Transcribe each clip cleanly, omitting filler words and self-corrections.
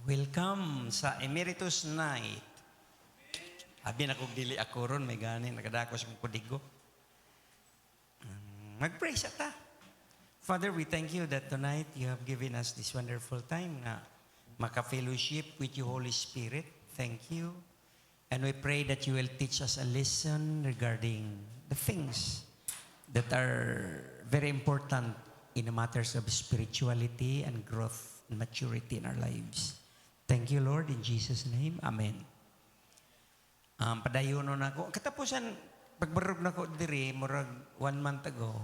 Welcome sa Emeritus Night. Abi na kong dili ako ron, may ganin, nakadako sa kong kudigo. Mag-pray sa ta. Father, we thank you that tonight you have given us this wonderful time na maka-fellowship with you, Holy Spirit. Thank you. And we pray that you will teach us a lesson regarding the things that are very important in the matters of spirituality and growth and maturity in our lives. Thank you, Lord, in Jesus' name. Amen. Padayon na ako. Katapusan, pagbarog na ko diri, murag 1 month ago,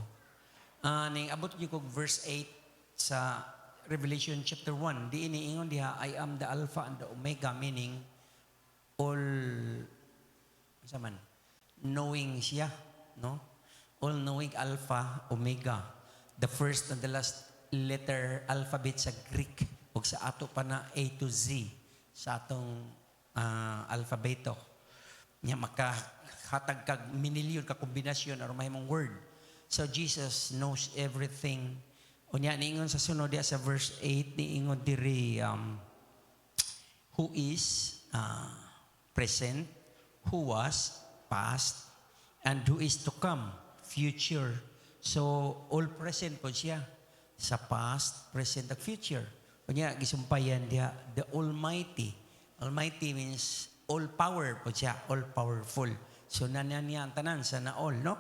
ning abot niyo kog verse 8 sa Revelation chapter 1. Di iniingon diha, I am the Alpha and the Omega, meaning all, knowing siya, no? All-knowing Alpha, Omega. The first and the last letter alphabet sa Greek o sa ato pa na A to Z sa atong alfabeto. Nya makahatag kag minilyon ka kombinasyon or mahimong word. So Jesus knows everything. Unya niingon sa sunod diya sa verse 8 niingon diri who is present, who was past, and who is to come, future. So all present po siya sa past, present, at future. Kunya, gisumpayan diya, the Almighty. Almighty means all power po siya, all powerful. So nanan niya ang tanan sa na all, no?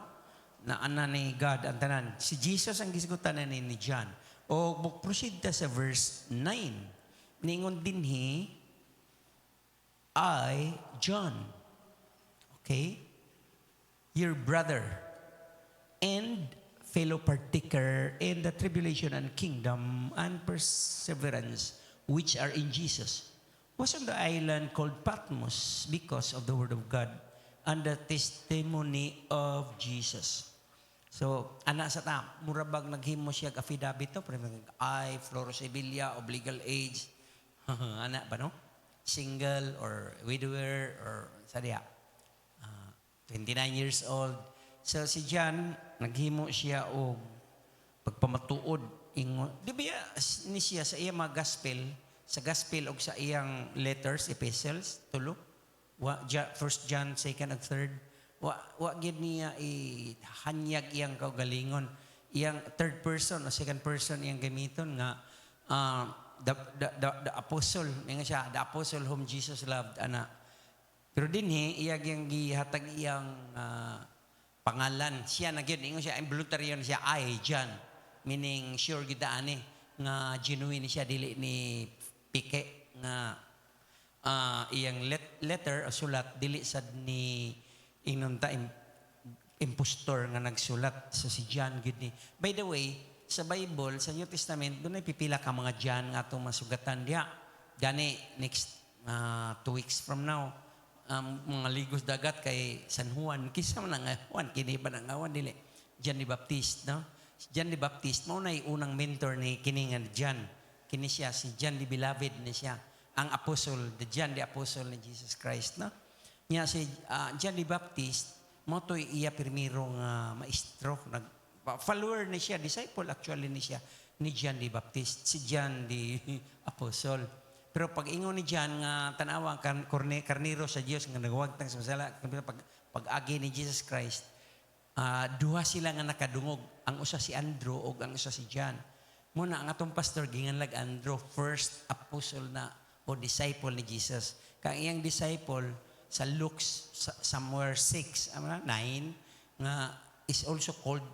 Na ana ni God ang tanan. Si Jesus ang gisgutan na ni John. O proceed ta sa verse 9. Ningon dinhi, I, John, okay, your brother, and fellow partaker in the tribulation and kingdom and perseverance which are in Jesus, was on the island called Patmos because of the word of God and the testimony of Jesus. So, ana sa ta, murabag naghimo siya affidavit to, I, Floro Sevilla, of legal age, ana ba no? Single or widower or sadya, 29 years old. So si John, naghimo siya o pagpamatuod. Di ba ni siya sa iyang mga gospel, sa gospel o sa iyang letters, epistles, tulo? First John, second and third. Wa gid niya ihanyag iyang kaugalingon. Iyang third person o second person iyang gamiton nga the apostle, nga siya, the apostle whom Jesus loved, ana. Pero dinhi iyang gihatag iyang pangalan. Siya na gyud ingon siya involuntary siya I, John, meaning sure gid ani nga genuine siya, dili ni pike nga iyang letter o sulat dili sad ni inunta impostor nga nagsulat. So si John gid ni. By the way, sa Bible, sa New Testament, doon ay pipila ka mga John nga atong masugatan diha. Gani next 2 weeks from now, mga ligos dagat kay San Juan. Kisa man nga Juan, kini ba nga Juan dili? John the Baptist, no? John the Baptist, mao na unang mentor ni kini nga John. Kini siya, si John the Beloved ni siya. Ang apostle, the John the Apostle ni Jesus Christ, no? Nya si John the Baptist, mo to iya primero nga maestro, follower ni siya, disciple actually ni siya, ni John the Baptist, si John the Apostle. Pero pag ingon ni John nga tanawa karnero sa Dios nga nagwagtang sa masala pag-agi ni Jesus Christ, duha sila nga nakadungog, ang usa si Andrew ug ang usa si John. Muna ang atong pastor ginganlag Andrew, first apostle na o disciple ni Jesus. Kang iyang disciple sa Luke somewhere 6, 9 nga is also called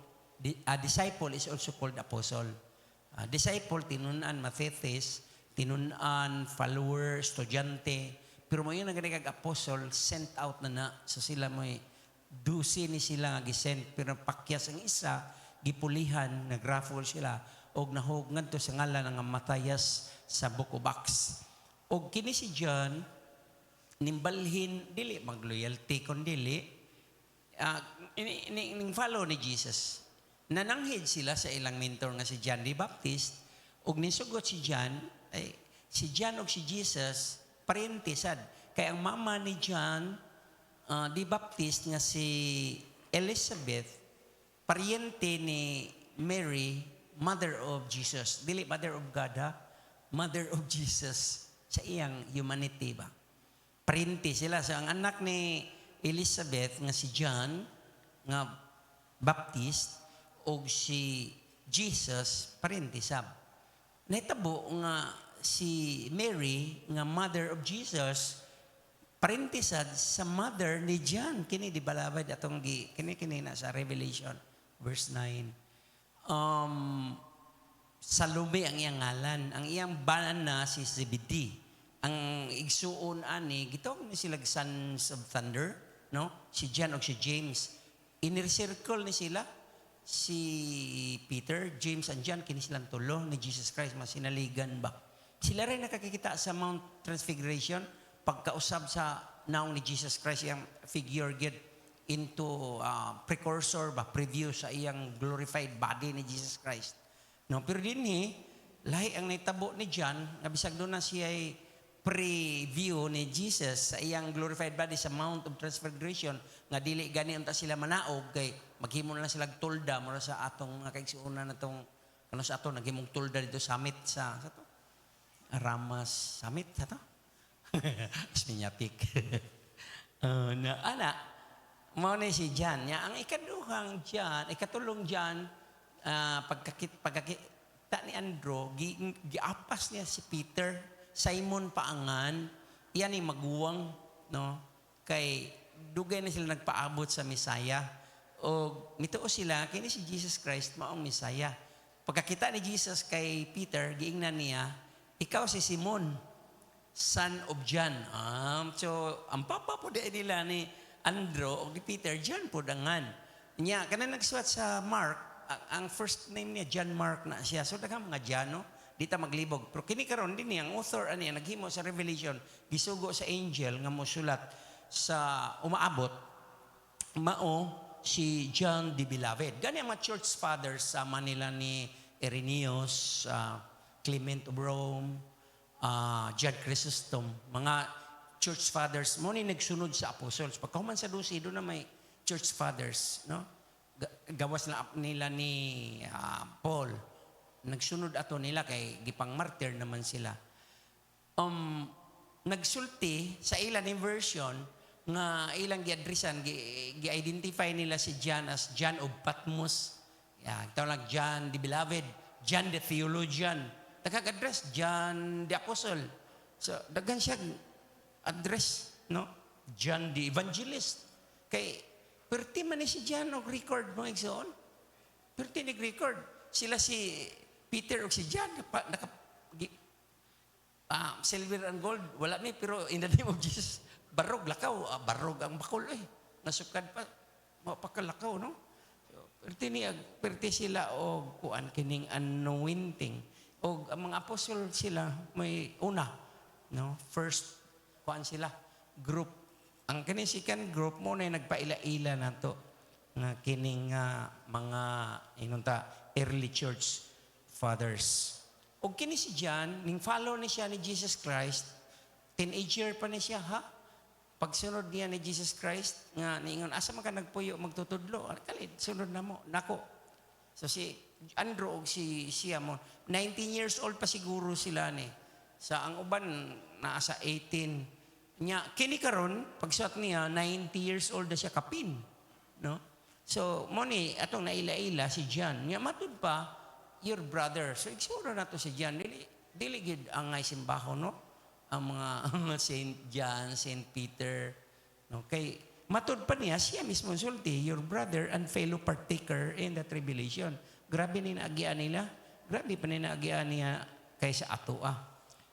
disciple is also called apostle. Disciple tinunan mathetes, tinunan, follower, estudyante. Pero mo yun ang ganigag apostle, sent out na. So sila mo dusi ni sila nga gisent. Pero pakyas ang isa, gipulihan, nagraffle sila, o nahog ngadto sa ngalan ng Matthias sa Book of Acts. O kini si John, nimbalhin, dili mag-loyalty, kundili, ning follow ni Jesus. Nananghid sila sa ilang mentor nga si John the Baptist, og nisugot si John, si John o si Jesus, parente sad. Kaya ang mama ni John the Baptist nga si Elizabeth, pariente ni Mary, mother of Jesus. Dili mother of God, ha? Mother of Jesus. sa iyang humanity ba. Parinti sila. So ang anak ni Elizabeth nga si John nga Baptist o si Jesus parinti sab. Nahitabo nga si Mary nga mother of Jesus parintisad sa mother ni John. Kini di balabad atong kini na sa Revelation verse 9. Salome ang iyang ngalan. Ang iyang bana si Zebedee. Ang igsuon ani gitawag ni sila sons of thunder, no? Si John o si James. Inner-circle ni sila si Peter, James and John kini silang tulo ni Jesus Christ masinaligan ba. Sila rin nakakikita sa Mount Transfiguration pagkausab sa naong ni Jesus Christ iyang figure get into precursor ba preview sa iyang glorified body ni Jesus Christ. No, pero dinhi lahi ang naitabo ni John nga bisag doon na siya ay preview ni Jesus sa iyang glorified body sa Mount of Transfiguration nga dili gani unta sila manaog kay maghimo na lang sila tulda mura sa atong kaigsuonan natong kano sa ato naghimong tulda dito summit sa to Ramas Summit sa to Sminyatik na ana mao ni si John nya ang ikaduhang John ikatulong John pagkakita ni Andrew giapas niya si Peter Simon paangan, iyan ay maguwang, no? Kay dugay na sila nagpaabot sa Misaya. O mituo sila, kini si Jesus Christ, maong Misaya. Pagkakita ni Jesus kay Peter, giingnan niya, ikaw si Simon, son of John. So, ang papa po din nila ni Andrew o ni Peter, John po dangan. Niya, kana nagsuwat sa Mark, ang first name niya, John Mark na siya. So, daghang mga John, no? Di ta maglibog. Pero kini karon din ang author ani naghimo sa Revelation gisugo sa angel nga mosulat sa umaabot mao si John the Beloved. Gani ang mga church fathers sa Manila ni Irenaeus, Clement of Rome, John Chrysostom, mga church fathers mo ni nagsunod sa apostles. Pagkahuman sa dusi do na may church fathers, no? Gawas na nila ni Paul. Nagsunod ato nila kay gipang martyr naman sila. Nagsulti sa ilan ni version nga ilang giadresan gi-identify nila si John as John of Patmos. Tawag John the Beloved, John the Theologian. Nagkag-address John the Apostle. So daghan siya address, no? John the Evangelist. Kay perti man ni si John og record mo igsoon. Perti nag-record sila si Peter o si John, silver and gold, wala mi, pero in the name of Jesus, barog, lakaw, barog ang bakol nasukad pa, mapakalakaw, no? Perti sila o kuan kining anointing, o ang mga apostol sila, may una, no? First, kuan sila, group. Ang kining second group mo na nagpaila-ila na to, nga kining mga, inunta, early church fathers. O kini si John, ning follow ni siya ni Jesus Christ, teenager pa ni siya, ha? Pagsunod niya ni Jesus Christ, nga niingon, asa man ka nagpuyo magtutudlo? Kalid, sunod na mo, nako. So si Andrew o siya mo, 19 years old pa siguro sila ni. Sa ang uban, naasa 18. Kini karon, pagsuot niya, 90 years old na siya kapin. No? So, mo ni, atong naila-ila si John. Matud pa, your brother. So, igsuro na to si John. Dili gid ang ngay simbaho, no? Ang mga Saint John, Saint Peter. No? Kay, matud pa niya, siya mismo sulti, your brother and fellow partaker in the tribulation. Grabe ni naagian nila. Grabe pa ni naagian niya kaysa ato,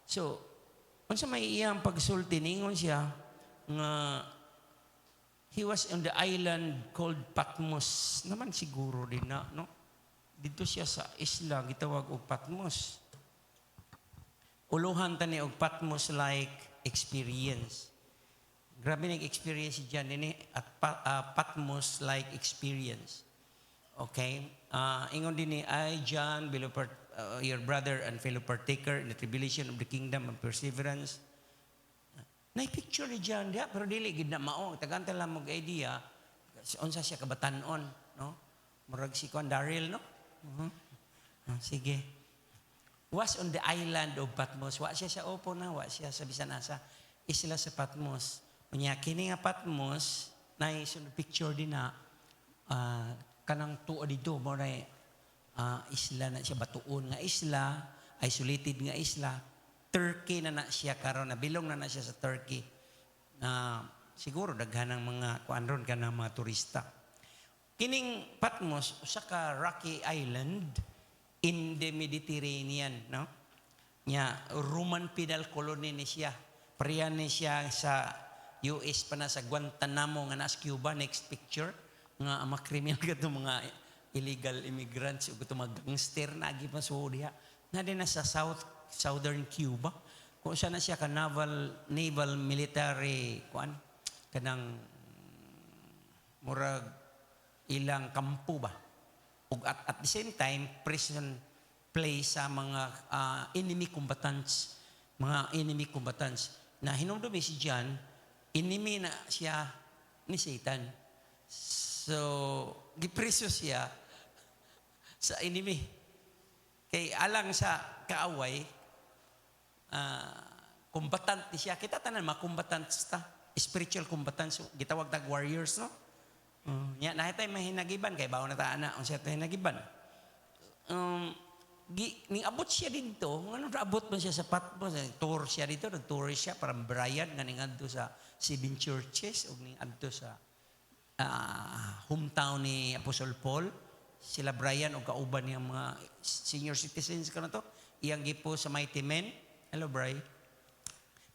So, unsa may iyang pagsulti, ningon siya, nga, he was on the island called Patmos. Naman siguro din na, no? Dito siya sa isla, gitawag og Patmos. Uluhan tani og Patmos-like experience. Grabe nag-experience si John din at Patmos-like experience. Okay? Ingon din I, John, your brother and fellow partaker in the tribulation of the kingdom of perseverance. Na-picture ni John dia, pero dili gid na mao. Tagantan lang mo idea, unsa siya kabatanon, no? Murag si Daryl, no? Sige. was on the island of Patmos. Wa siya sa opo na, wa siya sa bisan asa. Isla sa Patmos. Unya, kini nga Patmos, na picture din na, kanang tuo dito, mo na isla na siya, batuon nga isla, isolated nga isla, Turkey na siya karon, nabilong na siya sa Turkey. Siguro daghan ng mga kuanron ka ng mga turista. Kining Patmos, usa ka rocky island in the Mediterranean, no? Nya Roman penal colony ni siya. Parehan ni siya sa US pa na sa Guantanamo nga nas Cuba. Next picture nga mga kriminal kadto mga illegal immigrants ug kadto mga gangster na agi pa so diha. Na din na sa southern Cuba. Kung saan na siya ka naval military kuan kanang murag ilang kampo ba. Ug at the same time prison place sa mga enemy combatants, na hinumdumi si John, enemy na siya ni Satan. So, gipreso siya sa enemy. Kay alang sa kaaway, combatant siya. Kita tanan mga combatants ta, spiritual combatants, gitawag tag warriors, no? Nya nahitay mahinagiban kay bawo na ta ana unsa tay hinagiban. Ning abot siya dito, ngano abot man siya sa Patmos, tour siya dito, nag-tour siya para Brian ganing adto sa seven churches ug ning adto sa hometown ni Apostle Paul. Sila Brian ug kauban niyang mga senior citizens kana to, iyang gipo sa Mighty Men. Hello Brian.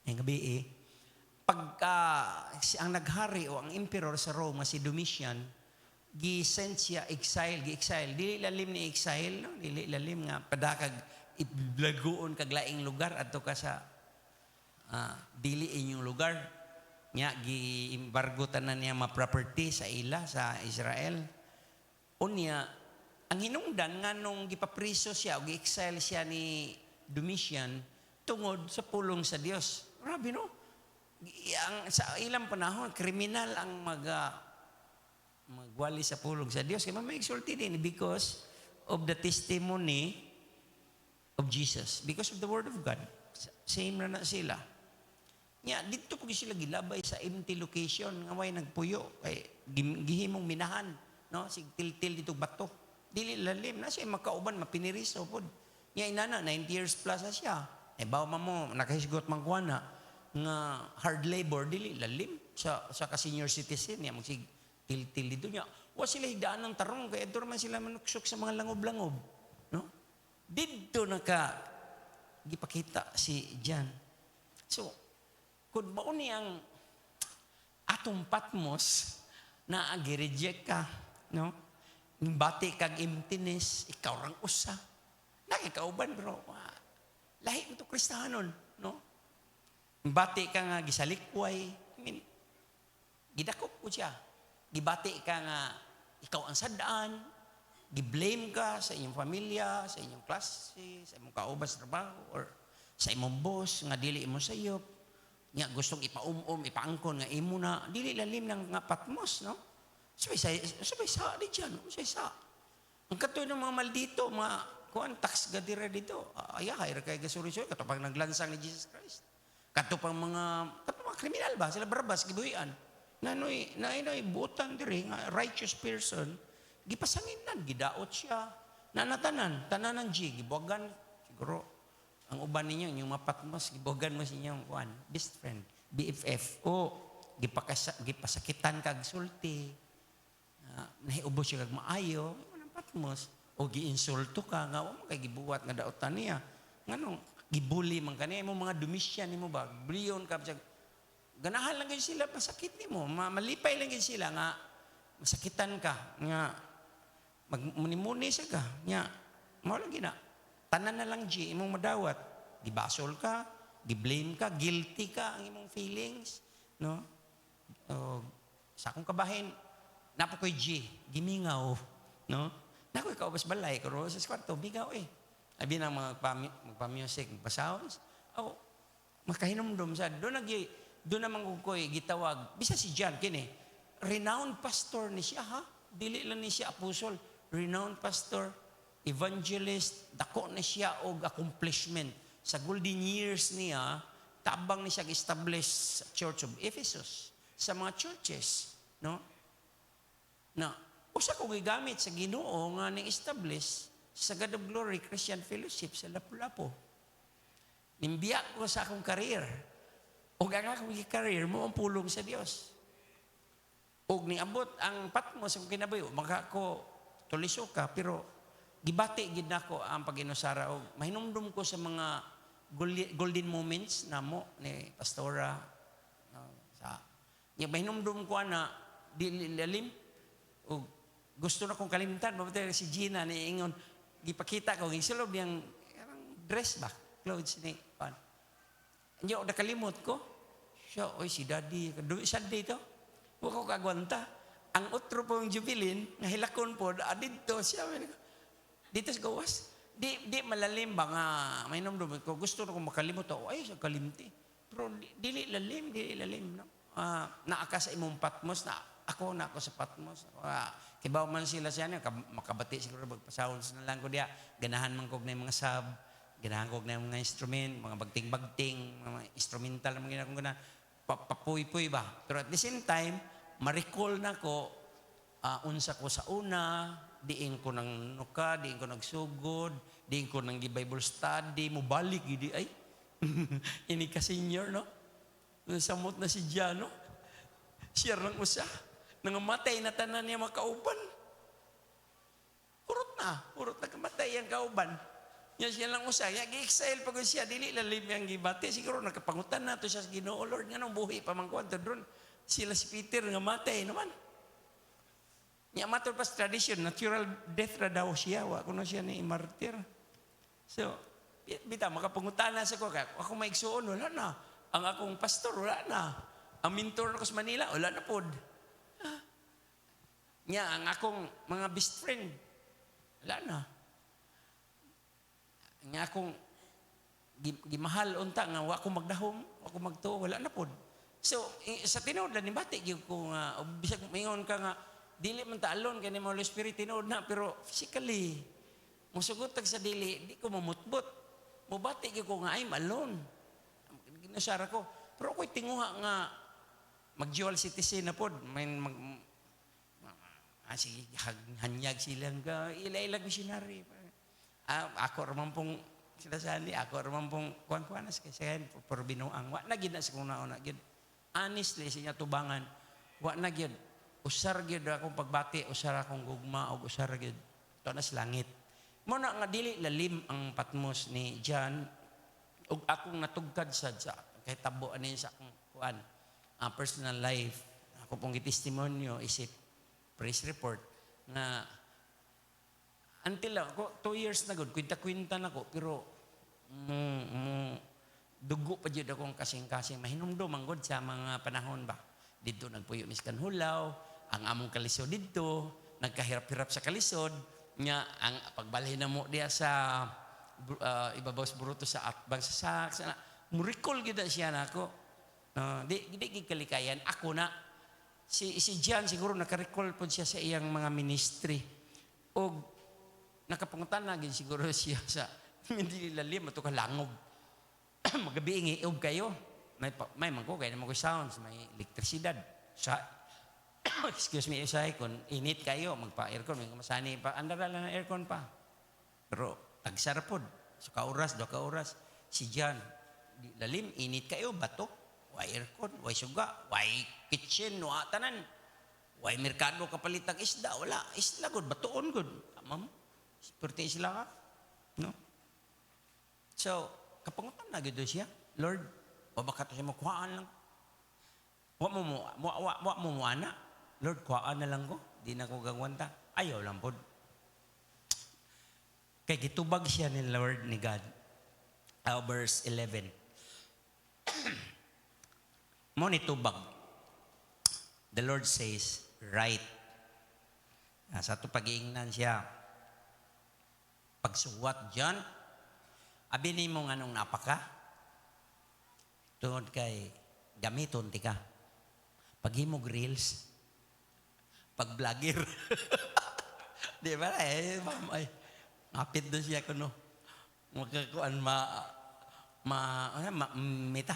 Ang gabi ang naghari o ang emperor sa Rome si Domitian, gi-send siya gi-exile. Dili lalim ni exile, no? Dili lalim nga padakag iblagoon kag laing lugar adto ka sa dili inyong lugar. Nya gi-embargo tanan niya mga property sa ila sa Israel. Unya ang hinungdan nganong gipapriso siya o gi-exile siya ni Domitian tungod sa pulong sa Dios. Grabe no? Sa ilang panahon, kriminal ang magwali sa pulong sa Diyos. Kaya may exalted din because of the testimony of Jesus. Because of the Word of God. Same na sila. Dito po sila gilabay sa empty location. Nga may nagpuyo. Gihimong minahan. No? Til-til dito bato. Dili lalim na siya. Makauban, mapiniriso po. Inana, 90 years plus na siya. Bawa mo, nakahisgot mangkuana nga hard labor dili lalim sa ka-senior citizen niya magsig til dito niya wa sila higdaan ng tarong kaya ito naman sila manuksok sa mga langob-langob, no? Dito naka gipakita si John. So kun mao ni ang atong Patmos na agi-reject ka, no? Bati kag emptiness, ikaw rang usa nakikauban bro, lahi mo to Kristiyanon, no? Bati ka nga gisalikway. Gidakop ko siya. Gibati ka nga ikaw ang sadaan. Giblame ka sa inyong pamilya, sa inyong klase, sa imong kauban sa trabaho, or sa imong boss nga dili imo sayop. Nga gustong ipaangkon nga imo na dili lalim ng nga Patmos, no? Sabay sa di dyan, sabay sa. Ang katoy ng mga maldito, mga tax gadira dito. Ayahay ra kay gasurisyon katapang naglansang ni Jesus Christ. Katupang mga kriminal ba? Sila Barabas, gibuhian. Nanoy butang diri, nga righteous person, gipasanginan, gidaot siya. Nanatanan, tananan G, gibuwagan. Siguro, ang uban ninyo, yung mga Patmos, gibuwagan mo sa inyong best friend, BFF. O, gipasakitan kag sulti. Nahiubos siya kag maayo, yung Patmos. O, giinsulto ka, nga, wala kay gibuwat nga daotan niya. Nganong, gibuli man kani mo mga Domitian nimo ba bliyon ka ganahan lang gyud sila masakit nimo malipay lang gyud sila nga masakitan ka nga magmuni-muni siya ka nya mao lang gina tanan na lang imong madawat gibasol ka giblame ka guilty ka ang imong feelings, no? Sa akong kabahin napo koy gimingaw, no? Nakoy kaubas balay ko sa kwarto bigaw Abi nang magpa-music, magpa-sounds. Makahinumdum sa. Doon naman ko'y gitawag. Bisa si John, kini. Renowned pastor ni siya, ha? Dili lang ni siya apostol. Renowned pastor. evangelist, dako na siya og accomplishment. Sa golden years niya, tabang ni siya establish sa Church of Ephesus, sa mga churches, no? Na usa ko gigamit sa Ginoo nga ni-establish sa God of Glory Christian Fellowship sa Lapu-Lapu. Nimbiya ko sa akong career. O ang akong career mo ang pulong sa Dios. Og niabot ang Patmos sa kinabuhi, maka ko tuliso ka, pero gibati gid nako ang pag-inusara og mahinumdum ko sa mga golden moments namo ni Pastora sa nya mahinumdum ko na dilalim og gusto na kong kalimtan mabuti si Gina ni ingon gipakita ko gisulob yang dress ba clothes ni pan nya nakalimot ko siya oy si daddy Sunday to wa ko kagwanta ang otro pong jubilin nga hilakon po adito siya dito sa gawas di malalim ba nga may nomdom ko gusto na kong makalimot ay sa kalimti pero dili lalim no naaka sa imong Patmos na ako sa Patmos kibaw man sila siya niya makabati siguro magpasahon na lang ko diya ganahan man kog na mga sub ganahan kog na mga instrument mga bagting mga instrumental mga ginakong ganahan papuy-puy ba pero at the same time ma-recall na ko unsa ko sa una diin ko nang nuka, diin ko nagsugod, diin ko nang Bible study, mubalik gidi ay. Ini ka senior no. Samot na si Jano. Siya lang usa. Nangamatay na tanan niya makauban. Urot na kamatay ang kauban. Yan siya lang usa. Ya gi-exile pag siya dili lalim yang gibati siguro nakapangutan na to siya sa Ginoo Lord nga nang buhi pa man kwento doon. Sila si Peter nga matay naman. Nya matur pas tradition natural death ra daw siya wa kuno siya ni martir. So bita makapangutana sa ko ako maigsuon wala na. Ang akong pastor wala na. Ang mentor ko sa Manila wala na pod. Nya ang akong mga best friend wala na. Nya akong gimahal unta nga wa ko magdahom, wa ko magtuo wala na pod. So sa tinuod ni bati gyud ko nga bisag mingon ka nga dili man ta alone kani mo Holy Spirit tinuod na pero physically musugot tag sa dili di ko mamutbot mubati gyud ko nga I'm alone ginasara ko pero ako'y tinguha nga mag dual citizen na pod may sige hanyag silang ka ilailag missionary ako raman pong sinasali ako raman pong kuan-kuanas kasi for binuang wa na gid na sa kung nauna gid honestly siya tubangan wa na gid usar gyud akong pagbati usar akong gugma og usar gyud to na sa langit mo na nga dili lalim ang Patmos ni John ug akong natugkad sa kay tabo ani sa akong kuan personal life ako pong gitestimonyo isip press report na until ako 2 years na gud kwinta na ko pero dugo pa jud akong kasing-kasing mahinumdum ang gud sa mga panahon ba dito nagpuyo miskan hulaw ang among kalisod dito, nagkahirap-hirap sa kalisod, nga ang pagbalhin na mo diya sa ibabaw sa buruto sa atbang sa sak, murikol gid siya nako. Di kalikayan ako na si John siguro naka-recall pod siya sa iyang mga ministry. Og nakapangutan na gid siguro siya sa hindi lalim ato ka langog. Magabi iog kayo. May mangko kay na mo sounds, may elektrisidad. Sa excuse me, isay kun init kayo magpa-aircon may masani pa andara lang ng aircon pa. Pero tagsarapod so ka oras do ka oras si John lalim init kayo bato, way aircon, way suga, way kitchen no tanan. Way merkado kapalitag isda wala, isla gud batuon gud. Ma'am, perti sila ka. No? So, kapangutan na gid siya. Lord, o baka to siya makuhaan lang. Wa mo ana. Lord, kuhaan na lang ko. Di na ko gagwanta. Ayaw lang po. Kaya gitubag siya ni Lord ni God. Verse 11. Mo ni tubag. The Lord says, right. Sa ito pag-iingnan siya. Pagsuwat dyan, abi ni mo nga nung napaka, tungod kay gamiton ti ka. Paghimog reels, pag-vlogger. Di ba? Apit doon siya kuno. Magkakuan mita.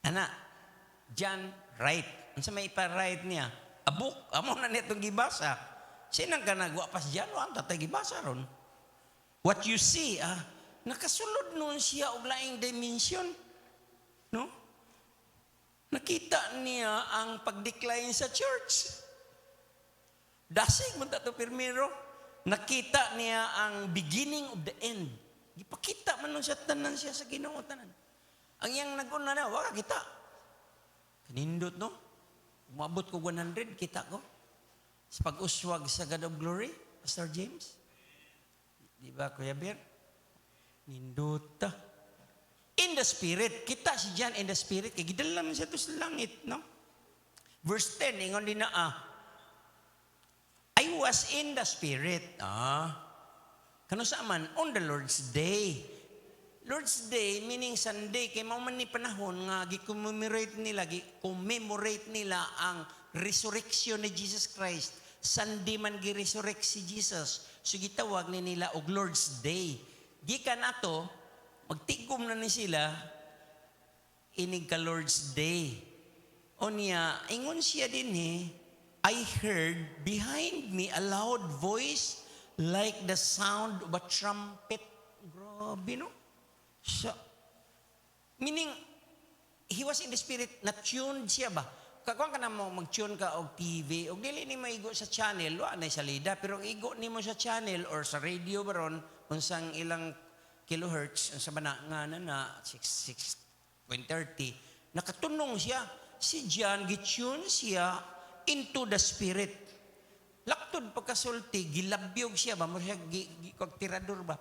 Ana, John right. Ang sa may ipa-right niya, abuk, amo na nitong gibasa. Sinang ka nagwa pas John, ang tatay gibasa ron. What you see, nakasulod noon siya og laing dimension. No? Nakita niya ang pag-decline sa church. Dasig man tato pirmiro. Nakita niya ang beginning of the end. Gipakita man nun siya tanan siya sa Ginoo tanan. Ang iyang nag-una na, wala kita. Kanindot no? Umabot ko 100, kita ko. Sa pag-uswag sa God of Glory, Pastor James. Di ba, Kuya Bir? Nindot ta. In the Spirit, kita si John in the Spirit, kaya gidalam siya to sa langit, no? Verse 10, ingon din na, I was in the Spirit. Kano sa man? On the Lord's Day. Lord's Day, meaning Sunday, kay mao man ni panahon nga gi-commemorate nila ang resurrection ni Jesus Christ. Sunday man gi-resurrect si Jesus. So gitawag ni nila og Lord's Day. Gikan ato, magtigom na ni sila inig ka Lord's Day. O niya, ingon siya din I heard behind me a loud voice like the sound of a trumpet. Grabe, no? So, meaning, he was in the Spirit, na-tuned siya ba? Kakuan ka na mo, mag-tune ka o TV, o dili ni maigo sa channel, wala na salida, pero igo ni mo sa channel or sa radio baron, unsang ilang kilohertz, sa bana nga na 6.30, nakatunong siya. Si John, gitune siya into the Spirit. Laktod pagkasulti, gilabyog siya ba? Mo siya, tirador ba?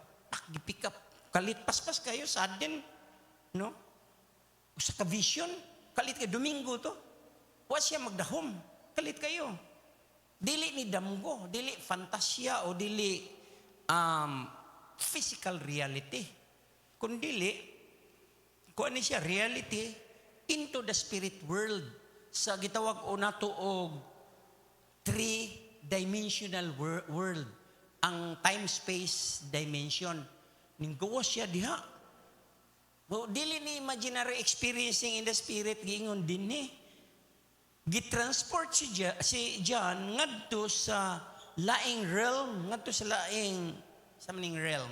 Gipick up. Kalit paspas kayo, sudden. No? Sa ka-vision, kalit kayo, Domingo to. Wa siya magdahom. Kalit kayo. Dili ni damgo, dili fantasya o dili physical reality. Kung dili, kung ano siya, reality into the spirit world. Sa gitawag o nato og three-dimensional world. Ang time-space dimension. Ninggawa siya diha. Dili ni imaginary experiencing in the spirit, giingon din gitransport si John ngadto sa laing realm, ngadto sa laing sa maning realm.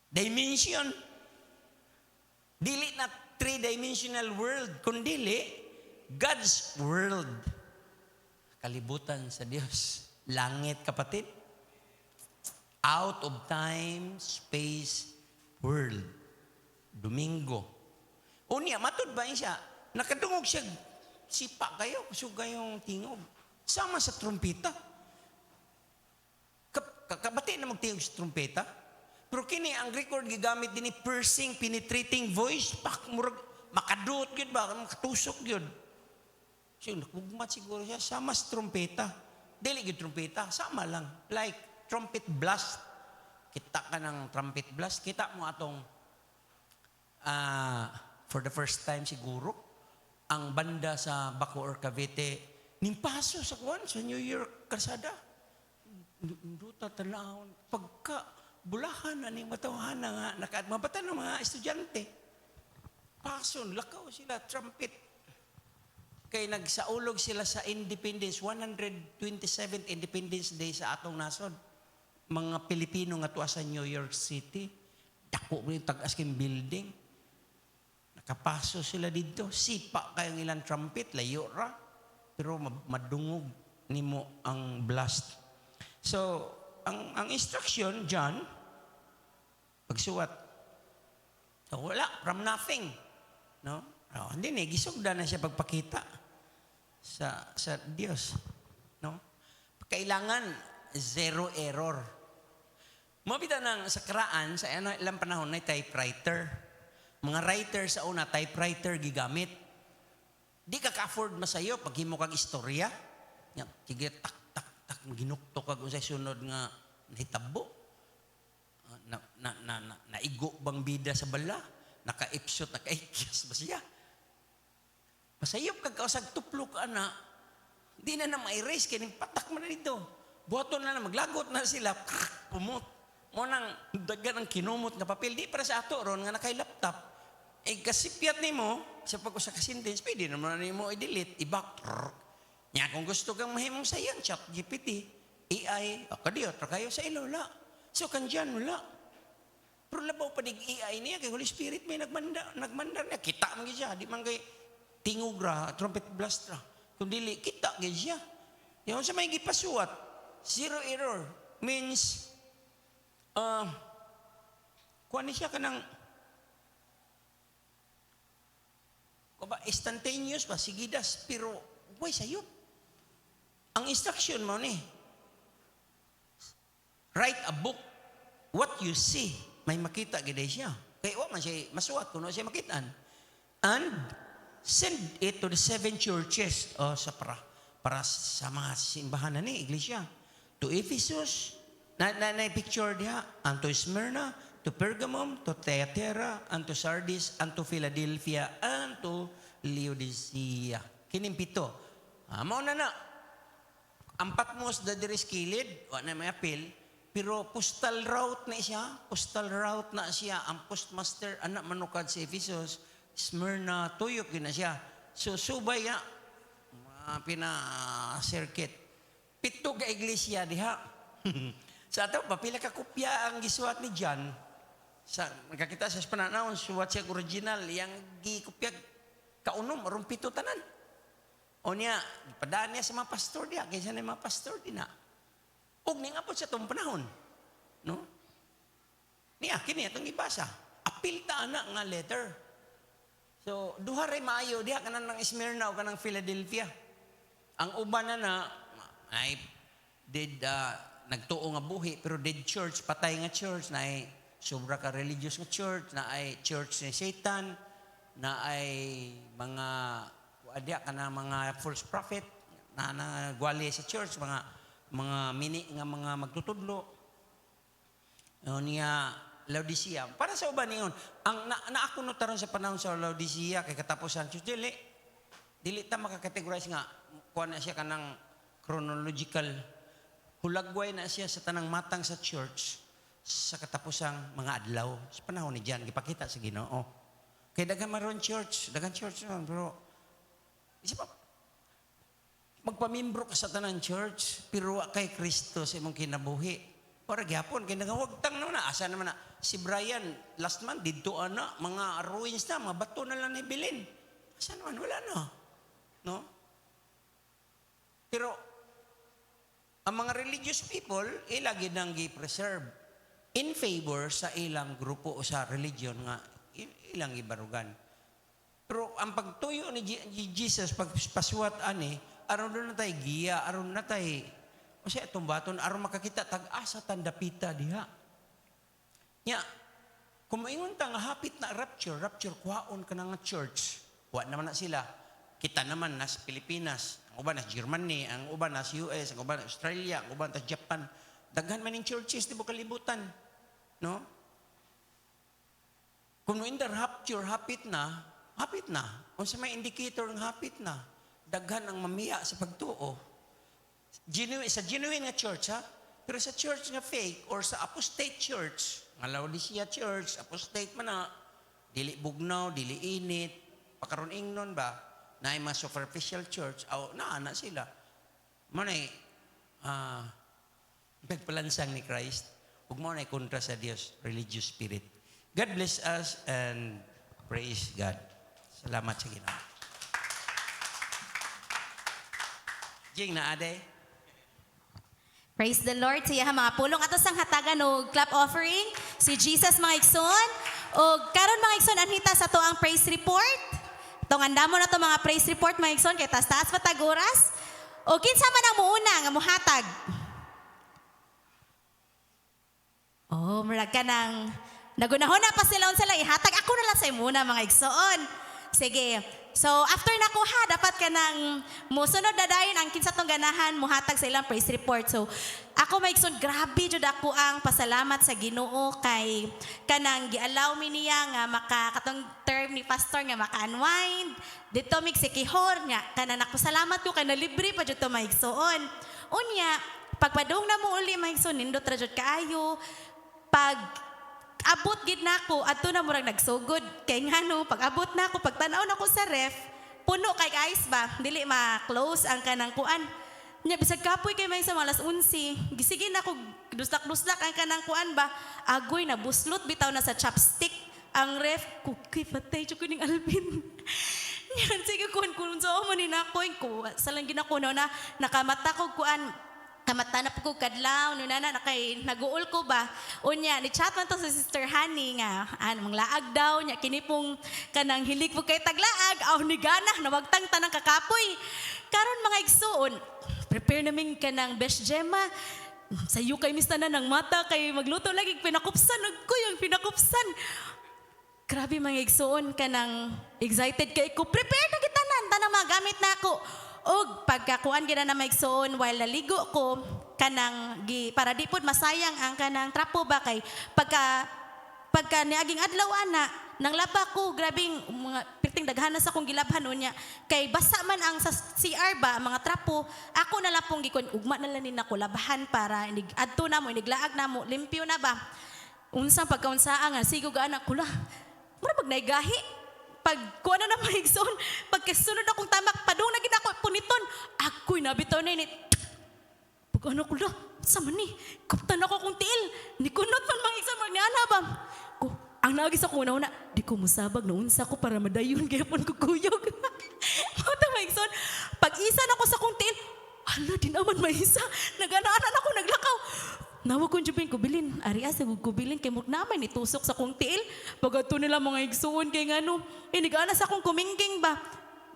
Dimension. Dili na three-dimensional world, kundi God's world. Kalibutan sa Dios. Langit, kapatid. Out of time, space, world. Domingo. Unya, matod ba siya? Nakadungog siya, sipa kayo, suga yung tingog. Sama sa trumpeta. Kabati na magtingog sa trumpeta. Pero kini, ang record gigamit din ni piercing, penetrating voice, makadut yun ba? Makatusok yun. So, nakugmat siguro siya, sama sa trumpeta. Dili yung trumpeta, sama lang. Like, trumpet blast. Kita ka ng trumpet blast. Kita mo atong for the first time siguro ang banda sa Bacoor, Cavite nimpaso sa kuwan sa New York Kalsada. Duta tanawon pagka bulahan na ning matawahan na nga nakaadmabatan ng mga estudyante. Pason lakaw sila trumpet. Kay nagsaulog sila sa Independence 127th Independence Day sa atong nasod. Mga Pilipino nga tuwa sa New York City. Dako rin tag-asking building. Nakapaso sila dito. Sipa kayong ilang trumpet, layo ra. Pero madungog nimo ang blast. So, ang instruction, John, pagsuwat. So, wala, from nothing. No? Hindi gisugda na siya pagpakita sa Diyos. No? Kailangan zero error. Mabita ng sakraan sa ilang panahon na typewriter. Mga writer sa una, typewriter gigamit. Di ka ka-afford masayo pag himo kag istorya. Sige, tak, ginukto kag unsay sunod nga nahitabo. Naigo bang bida sa bala? Naka-ipsot, naka-ikyas ba siya? Masayop kag kausag tuplok ana. Di na ma-erase, kaya patak mo na dito. Buhaton na maglagot na sila, pumot. Mo nang dagan ang kinumot nga papel, di para sa ato ron nga nakay laptop. Kasipyat ni mo, sa pag-usa ka sentence, pwede naman ni mo i-delete, i-back. Nya kung gusto kang mahimong sayan, chat GPT, AI, kadiyo, kayo sa ilo, wala. So kandiyan, wala. Pero labaw pa dig AI niya, kay Holy Spirit may nagmandar niya. Kita man siya, di man kay tingog ra, trumpet blast ra. Kung dili, kita gid siya. Yung sa may gipasuwat, zero error means, kuha ni siya ka ng, instantaneous ba, sigidas, pero, why sayop? Ang instruction mo ni, write a book, what you see, may makita gid siya. Kaya wa man siya masuwat kuno siya makitaan. And send it to the 7 churches sa para sa mga simbahan na ni iglesia. To Ephesus, na picture diha, and to Smyrna, to Pergamum, to Thyatira, and to Sardis, and to Philadelphia, and to Laodicea. Kining 7. Mao na. Ang patmos da diri kilid, wa na may apil. Pero postal route na siya. Ang postmaster, anak manukad sa Ephesus, Smyrna, tuyok yun na siya. So, subay ya, pina-circuit. 7 ka iglesia diha. Sa ato, papila ka kopya ang gisuat ni John. Magkakita sa pananaon, suwat siya original, yang gikopya kaunom, arong 7 tanan. O niya, padaan niya sa mga pastor diha, kaysa na mga pastor din na. Ug ning apod sa itong panahon. No? Niya, kini itong ibasa. Apil ta na nga letter. So, duha ray maayo, diha ka na ng Smyrna o ka ng Philadelphia. Ang uban na ay nagtuo nga buhi, pero dead church, patay nga church, na ay sobra ka religious nga church, na ay church ni Satan, na ay mga, diha ka na mga false prophet, na nagwali sa church, mga mini nga mga magtutudlo niya Laodicea. Para sa uban niyon, ang naako no taron sa panahon sa Laodicea kay katapusan Diyos dili ta makakategorize nga kuan na siya kanang chronological, hulagway na siya sa tanang matang sa church sa katapusang mga adlaw sa panahon ni John gipakita sa Ginoo. Kay daghang maron church ron, pero isa pa magpamimbro ka sa tanang church, pero wa kay Kristo sa imong kinabuhi. Para gyapon kay nagawagtang na asa naman na si Brian last month didto ana mga ruins na, mga bato na lang ni Bilin. Asa naman wala no? Pero ang mga religious people ilagi nang gi-preserve in favor sa ilang grupo o sa religion nga ilang ibarugan. Pero ang pagtuyo ni Jesus pagpasuwat ani aron na tayo giya, aron na tayo, kasi itong baton, aron makakita, tag-asa tandapita diha. Nya, kung maingon ta nga hapit na rapture, kuhaon ka na nga church, wa naman na sila. Kita naman nas Pilipinas, ang uban nas Germany, ang uban nas US, ang uban nas Australia, ang uban nas Japan. Daghan man yung churches, di ba kalibutan? No? Kung in the rapture, hapit na. Kung sa may indicator ng hapit na, daghan ang mamiya sa pagtuo. Sa genuine nga church, ha? Pero sa church nga fake or sa apostate church, nga Laodicea church, apostate man na, dili bugnaw, dili init, pakaron ingnon ba, na mga superficial church, na sila. Manay, nagpalansang ni Christ, huwag mo na kontra sa Dios, religious spirit. God bless us and praise God. Salamat sa Ginoo. Jing na ade. Praise the Lord. Siya mga pulong ato sang hatagan og clap offering si Jesus mga igsoon. Og karon mga igsoon anhita sa to ang praise report. Tong andamo na to mga praise report mga igsoon kay taas matag oras. Og kinsa man ang muuna nga mohatag? Oh, murag ka nang nagunahon na pa sila unsa lang ihatag ako na lang sa imuna mga igsoon. Sige, So after na ko ha, dapat ka nang musunod na dayon ang kinsa tong ganahan muhatag sa ilang praise report. So ako maigsoon, grabe jud ako ang pasalamat sa Ginoo kay kanang gi-allow mi niya nga katong term ni pastor nga maka-unwind. Dito mig sikihor nga kanang nagpasalamat ko kay nalibre pa jud to maigsoon. Unya, pagpadung na mo uli maigsoon nindot ra jud kaayo. Pag abot gid nako adto na murag nagsugod kay ngano pag abot nako pagtan-aw nako sa ref puno kay ice ba dili ma-close ang kanang kuan nya bisag kapoy kay may sa mga alas 11 gisige na ko duslak ang kanang kuan ba agoy na buslot bitaw na sa chopstick ang ref kuki patay jud kuning Alvin yan sige kun sa mo ni nako ko sa lang ginakuno na nakamata ko kuan kamatana po ko kadlaw nuna na kay naguol ko ba unya ni chat man to sa Sister Honey nga mang laag daw nya kini pong kanang hilig po kay taglaag aw ni gana nawagtang tanang kakapoy karon mga igsuon prepare namin kanang best gemma sayo kay mista na ng mata kay magluto lagi pinakupsan ko yung pinakupsan grabe mga igsuon kanang excited kay ko prepare na gitanan tanang magamit na ako og pagkakuan gina na maigsoon while naligo ko kanang para di pud masayang ang kanang trapo ba kay pagka niaging adlaw ana nang laba ko grabing mga pirting daghan sa akong gilabhan unya kay basa man ang sa CR ba mga trapo ako na lang pong gikon ugma na lang ni nako labahan para inig adto na mo iniglaag na mo limpyo na ba unsang pagkaunsaa nga sigog anak kula mura pag naigahi pag kuha na na mahigsoon, pagkasunod akong tamak, padung na gina ako, puniton, ako'y nabitaw na init. Pag ano ko na, sama ni, kaptan ako kong tiil, ni kunot man mahigsoon, magnianabam. Ang nagis ako una, di ko musabag, naunsa ko para madayon, kaya pon kukuyog. Mata mahigsoon, pag isa na ko sa kong tiil, hala, di naman maisa, naganaanan ako, naglakaw. Nawa kong jubin ko bilin, ariya sa ko bilin kay muk naman itusok sa kong tiil. Pagato nila mga igsuon kay ngano, inigana sa akong kumingging ba.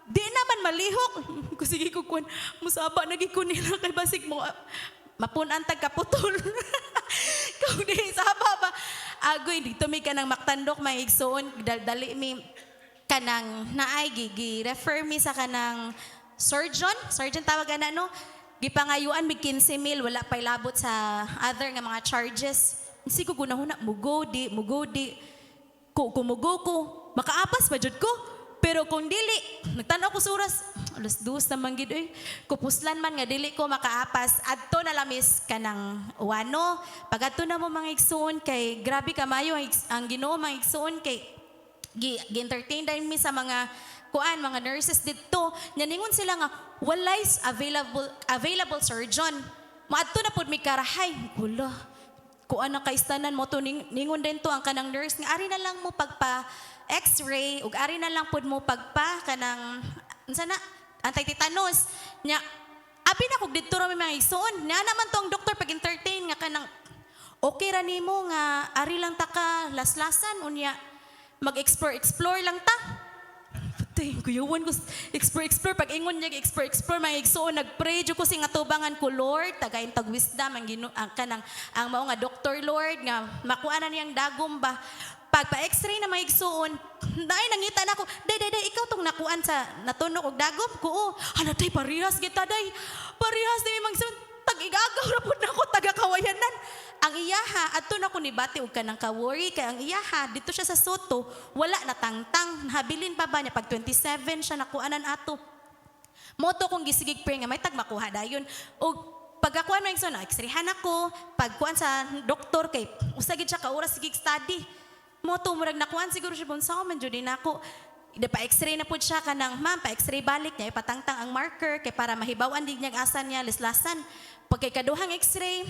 Di naman malihok. Kusige ko kuan, musaba nagi ko nila kay basig mo mapunan tag kaputol. Kung di saba ba. Agoy dito mi kanang maktandok mga igsuon, dali mi kanang naay gi-refer mi sa kanang surgeon tawag ana no. Gipangayuan mig 15,000 wala pay labot sa other nga mga charges. Sigo gunahuna mugo di kumugo ko makaapas pa jud ko. Pero kung dili nagtanaw ko sa oras alas 2 naman gid kupuslan man nga dili ko makaapas adto na lamis kanang uwano pagadto na mo mga igsuon kay grabe kamayo ang Ginoo mga igsuon kay gi-entertain din mi sa mga kuan mga nurses dito naningon sila nga walay available surgeon maadto na pud mi karahay wala kuan na kaistanan mo to ningon din to ang kanang nurse nga ari na lang mo pagpa x-ray ug ari na lang pud mo pagpa kanang unsa na anti-tetanus nya abi na kog didto ra mi mga igsoon na naman tong doktor pag entertain nga kanang okay ra nimo nga ari lang ta ka laslasan unya mag-explore lang ta. Patay, kuyawan ko explore pag ingon niya explore mga igsoon nagpray jud ko sing atubangan ko Lord tagain tag wisdom ang kanang ang mao nga doktor Lord nga makuha na niyang dagom ba pag pa-x-ray na mga igsoon dai nangita na ako day ikaw tong nakuan sa natunog og dagom ko hala day parehas kita day parehas day magsoon tag-igagaw ra pud nako taga-kawayanan ang iyaha adto na ko ni bati og kanang ka-worry kay ang iyaha dito siya sa Soto wala na tangtang habilin pa ba niya pag 27 siya nakuanan ato moto kong gisigig prayer nga may tag makuha dayon og pagkakuan man igsoon x-rayhan ako pagkuan sa doktor kay usagid siya ka oras sigig study moto murag nakuan siguro siya bonsa man jud nako ida pa x-ray na pud siya kanang ma'am pa x-ray balik niya ipatangtang ang marker kay para mahibaw-an dig niya asan niya lislasan pagkay kaduhang x-ray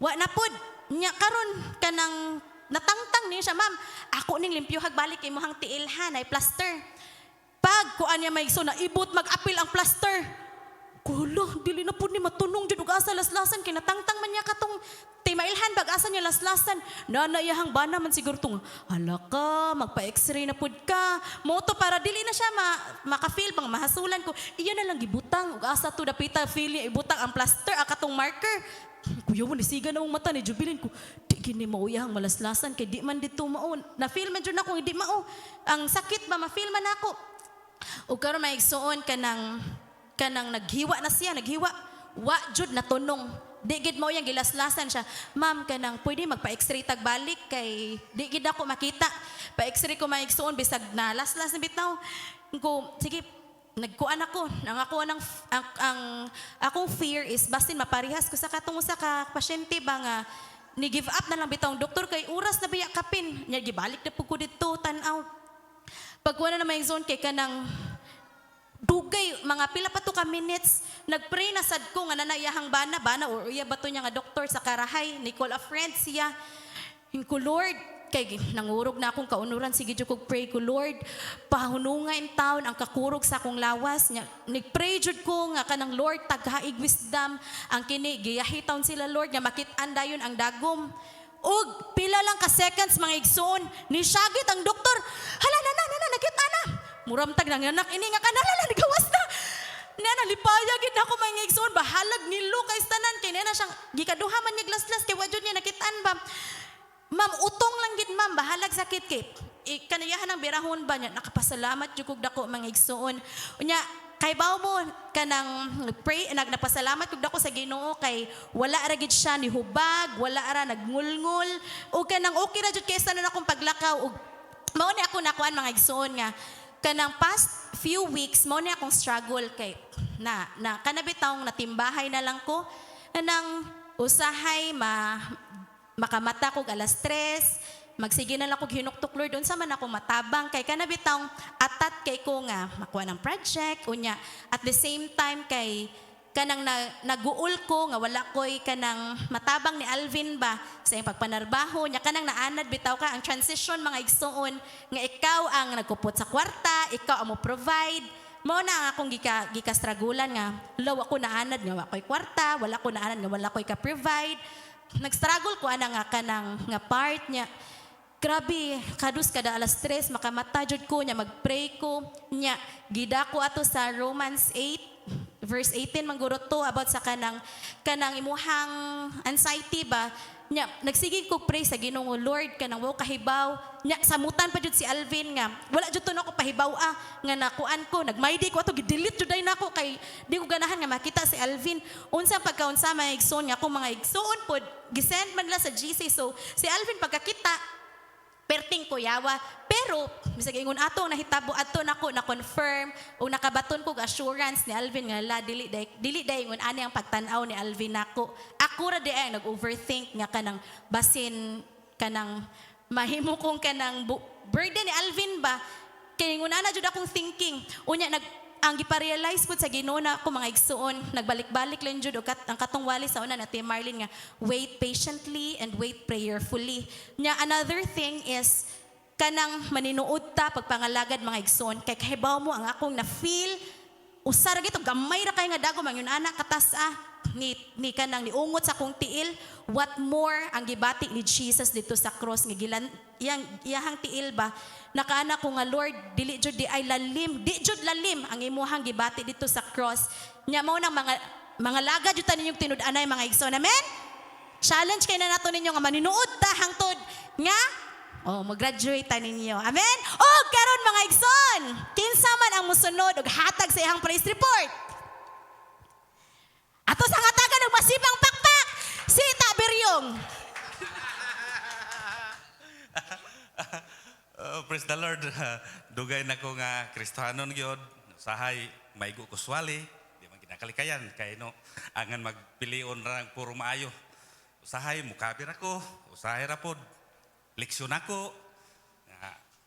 wa na pud nya karon kanang natangtang niya siya ma'am ako ning limpyuhag balik kay mohang tiilhan ay plaster pag kuan niya maigso na ibot mag-apil ang plaster kulo dili na pud ni matunong jud og asa laslasan kay natangtang man niya katong timailhan bag asa niya laslasan nanayahang bana man siguro tong hala ka magpa x-ray na pud ka moto para dili na siya maka-feel pang mahasulan ko iya na lang gibutang og asa to dapita feel niya ibutang ang plaster akatong marker kuya mo nisiga na mong mata ni jubilin ko di gini mauyahang malaslasan kay di man dito mao na feel man jud nako di mao ang sakit ba ma-feel man ako ug karon maigsuon kanang naghiwa na siya, naghiwa wa jud natunong. Di gid mo yang gilaslasan siya. Ma'am, kanang pwede magpa-x-ray tag balik kay di gid ako makita. Pa-x-ray ko maigsuon bisag na laslas na bitaw. Ko sige nagkuan ako. Ang akong fear is basin maparihas ko sa katong usa ka pasyente ba nga ni give up na lang bitaw ang doktor kay oras na biya kapin. Nya gibalik na pud ko didto tan-aw. Pagkuha na maigsuon kay kanang dugay mga pila pa to ka minutes nagpray na sad ko nga nanayahang bana or iya bato niya nga doktor sa Karahay ni call a friend siya ko Lord kay nangurog na akong kaunuran sige jud kog pray ko Lord pahununga in town ang kakurog sa akong lawas nya nigpray jud ko nga kanang Lord taghaig wisdom ang kini giyahitaon sila Lord nga makit-an dayon ang dagom ug pila lang ka seconds mga igsoon ni syagit ang doktor hala na nakita na muramtag nang anak ini nga kanala gawas na. Nana lipaya gid ako mga igsoon bahalag nilo kay tanan kay nana siyang gikaduha man niya glaslas kay wadjud niya nakitaan ba. Ma'am utong lang gid ma'am bahalag sakit kay kanayahan ang birahon ba niya nakapasalamat jud kog dako mga igsoon. Unya kay bawo mo kanang pray nagpasalamat kog dako sa Ginoo kay wala ra gid siya ni hubag, wala ra nagngulngul ug kanang okay ra jud kay tanan akong paglakaw ug mao ni ako nakuan mga igsoon nga kanang past few weeks mo ni akong struggle kay na kanabitawng natimbahay na lang ko nang usahay makamata kog alas 3 magsige na lang kog hinuktok Lord unsa man ako matabang kay kanabitawng atat kay ko nga makuha ng project unya at the same time kay kanang naguol ko nga wala koy kanang matabang ni Alvin ba sa iyang pagpanarbaho nya kanang naanad bitaw ka ang transition mga igsoon nga ikaw ang nagkupot sa kwarta ikaw ang mo provide mo na ang akong gikastragulan nga law ako naanad nga wala koy kwarta wala ko naanad nga wala koy ka provide nagstruggle ko ana nga kanang nga part nya grabe kadus kada alas 3 makamata jud ko nya magpray ko nya gidako ato sa Romans 8 verse 18 mangguro to about sa kanang imuhang anxiety ba nya nagsigig ko pray sa Ginoo Lord kanang wa kahibaw nya samutan pa jud si Alvin nga wala jud to nako pahibaw nga nakuan ko nagmaydi ko ato gi-delete jud nako kay di ko ganahan nga makita si Alvin unsa pagkaunsa mga igsoon nga ako mga igsoon pod gisend man la sa GC so si Alvin pagkakita perting ko yawa pero bisag ingon ato nahitabo adto nako na confirm o nakabaton ko assurance ni Alvin nga la dili day ingon ani ang pagtan-aw ni Alvin nako ako ra di ay nag-overthink nga kanang basin kanang mahimo kong kanang burden ni Alvin ba kay ingon ana jud akong thinking unya ang gipa-realize pud sa Ginoo na ako mga igsuon nagbalik-balik lang jud ang katong wali sa una na Ate Marlene nga wait patiently and wait prayerfully nya another thing is kanang maninuod ta pagpangalagad mga igsuon kay kahibaw mo ang akong na feel usar gito gamay ra kay nga dagom ang yun anak katas ni kanang niungot sa akong tiil what more ang gibati ni Jesus dito sa cross nga gilan iyahang tiil ba nakaana ko nga Lord dili jud di ay lalim di jud lalim ang imuhang gibati dito sa cross nya mao nang mga laga jud ta ninyong tinud-anay mga igsoon amen challenge kay na nato ninyo nga maninuod ta hangtod nga mag-graduate ta ninyo amen og karon mga igsoon kinsa man ang mosunod og hatag sa iyang praise report ato sa hatagan og masibang pakpak si Taberyong. Praise the Lord. Dugay na ko nga Kristohanon gyud. Usahay maigo ko swali, di man ginakalikayan kay no angan magpilion ra ang puro maayo. Usahay mukabir ako, usahay ra pod leksyon ako.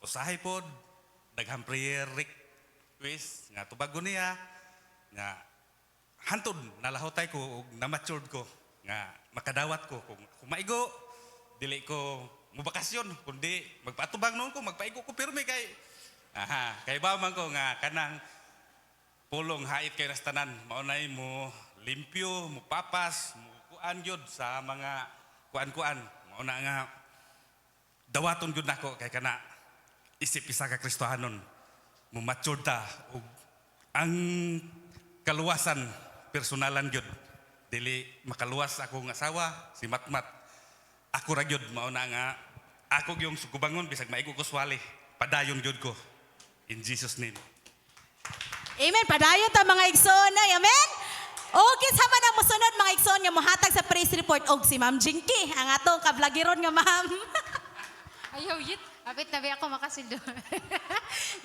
Usahay pod daghang prayer request nga tubagon niya nga hantod nalahotay ko ug na-matured ko nga makadawat ko kung maigo dili ko mubakasyon kundi magpatubang noon ko magpaigo ko pirmi kay kay ba man ko nga kanang pulong hait kay rastanan maunay mo limpyo mo papas mo kuan gyud sa mga kuan mauna nga dawaton gyud nako kay kana isip isa ka Kristohanon mo mature ta ug ang kaluwasan personalan gyud dili makaluwas akong asawa si Matmat ako ra gyud mao na nga ako yung sukubangon bisag maigo ko swali padayon gyud ko in Jesus name Amen. Padayon ta mga igsoon ay. Amen. Okay, sama na musunod mga igsoon nga mohatag sa praise report og si Ma'am Jinky, ang atong kablagiron nga ma'am. Ayaw, yit. Apit na ba ako makasildo.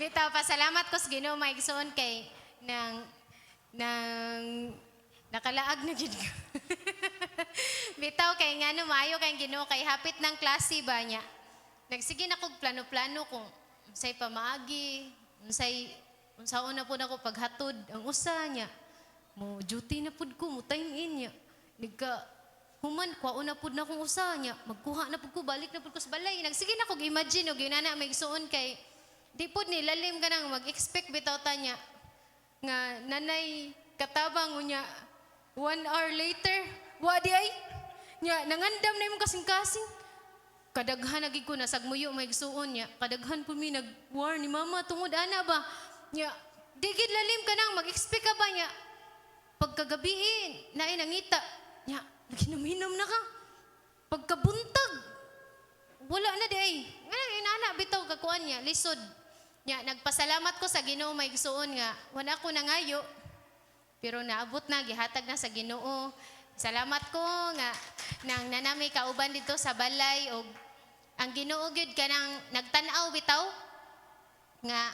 Bitaw, pasalamat ko sa Ginoo maigsoon kay nang nakalaag na gid ko. Bitaw kay ngano maayo kay Ginoo kay hapit ng klase ba niya. Nagsige na kog plano-plano kung unsay pamaagi, unsa una pud ako paghatod ang usa niya. Mo duty na pud ko, mo time in niya. Human, kwaon na pud na kong usa niya. Magkuha na pud ko, balik na pud ko sa balay. Nagsige na kog imagine og ginana may igsuon kay di pud ni lalim ka nang mag-expect bitaw ta niya nga nanay katabang unya 1 hour later, wa di ay nya nangandam na imong kasing-kasing. Kadaghan lagi ko nasagmuyo may igsuon niya. Kadaghan pud mi nag-war ni mama tungod ana ba. Nya digid lalim ka nang mag-expect ka ba niya. Pagkagabiin, naay nangita. Nya, naginom-inom na ka. Pagkabuntag, wala na di ay. Ngayon, inana, bitaw kakuan niya, lisod. Nya, nagpasalamat ko sa Ginoo may igsuon nga. Wala ko nangayo. Pero naabot na, gihatag na sa Ginoo. Salamat ko nga nang nanami kauban dito sa balay o ang Ginoo gyud kanang nagtan-aw bitaw nga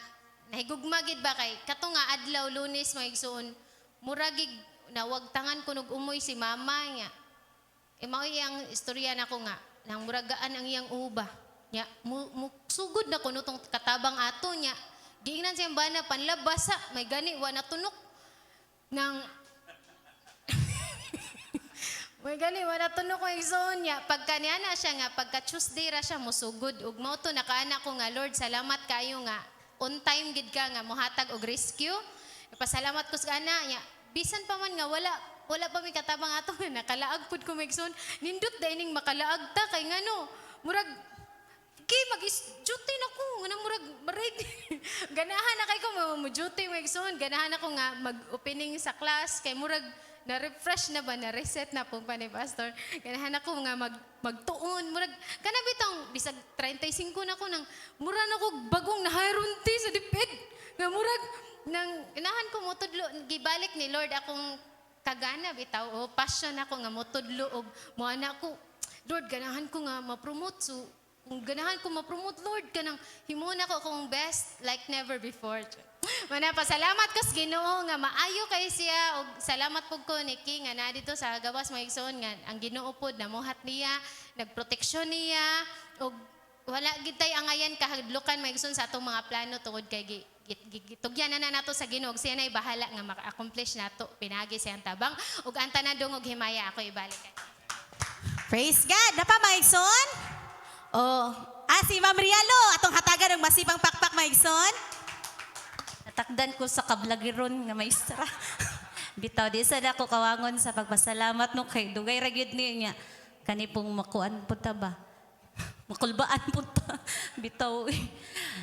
nahigugma gid ba kay kato nga adlaw Lunes may igsuon muragig nawagtangan ko og umoy si mama niya. Mao iyang istorya nako nga nang muragaan ang iyang uba. Nya sugod na kuno tong katabang ato niya. Giingnan siyang bana panlabasa may gani wa natunok nang may gani wa natunok ko igsoon niya. Pagka niya na siya nga pagka Tuesday ra siya mosugod ug mao to nakaana ko nga Lord salamat kayo nga on time gid ka nga mohatag og rescue. Pasalamat ko sa ana niya. Bisan pa man nga wala pa mi katabang ato nga nakalaag pud ko megson. Nindot dining makalaag ta kay ngano murag mag-duty na ko nga murag ready. Ganahan na kay ko mo duty megson. Ganahan ako nga mag-opening sa class kay murag na-refresh na ba, na-reset na po pa ni Pastor. Ganahan ako nga magtuon. Murag, kanabitang, bisag 35 na ko nang, mura na ko bagong naharunti sa dipid. Nga murag, nang inahan ko mo tudlo, gibalik ni Lord akong kagana bitaw, o passion ako nga mo tudlo, o mo anak ko, Lord, ganahan ko nga ma-promote. So, kung ganahan ko ma-promote, Lord, kanang himuna ko akong best like never before. Mana pasalamat ko sa Ginoo nga maayo kay siya og salamat pud ko ni King nga na dito sa gawas mo igsoon nga ang Ginoo pud namuhat niya, nagproteksyon niya og wala gid tay angayan kahadlukan maigsoon sa atong mga plano tungod kay gitugyan na nato sa Ginoo siya nay bahala nga maka-accomplish nato pinagi siyang tabang ug ang tanan dong og himaya ako ibalik. Praise God. Napa maigsoon? Oh, si Ma'am Rialo atong hatagan og masibang pakpak maigsoon. Natakdan ko sa kablagiron nga maestra. Bitaw di sa dako kawangon sa pagpasalamat no kay dugay ra gyud niya kani pong makuan punta ba. Makulbaan punta. Bitaw.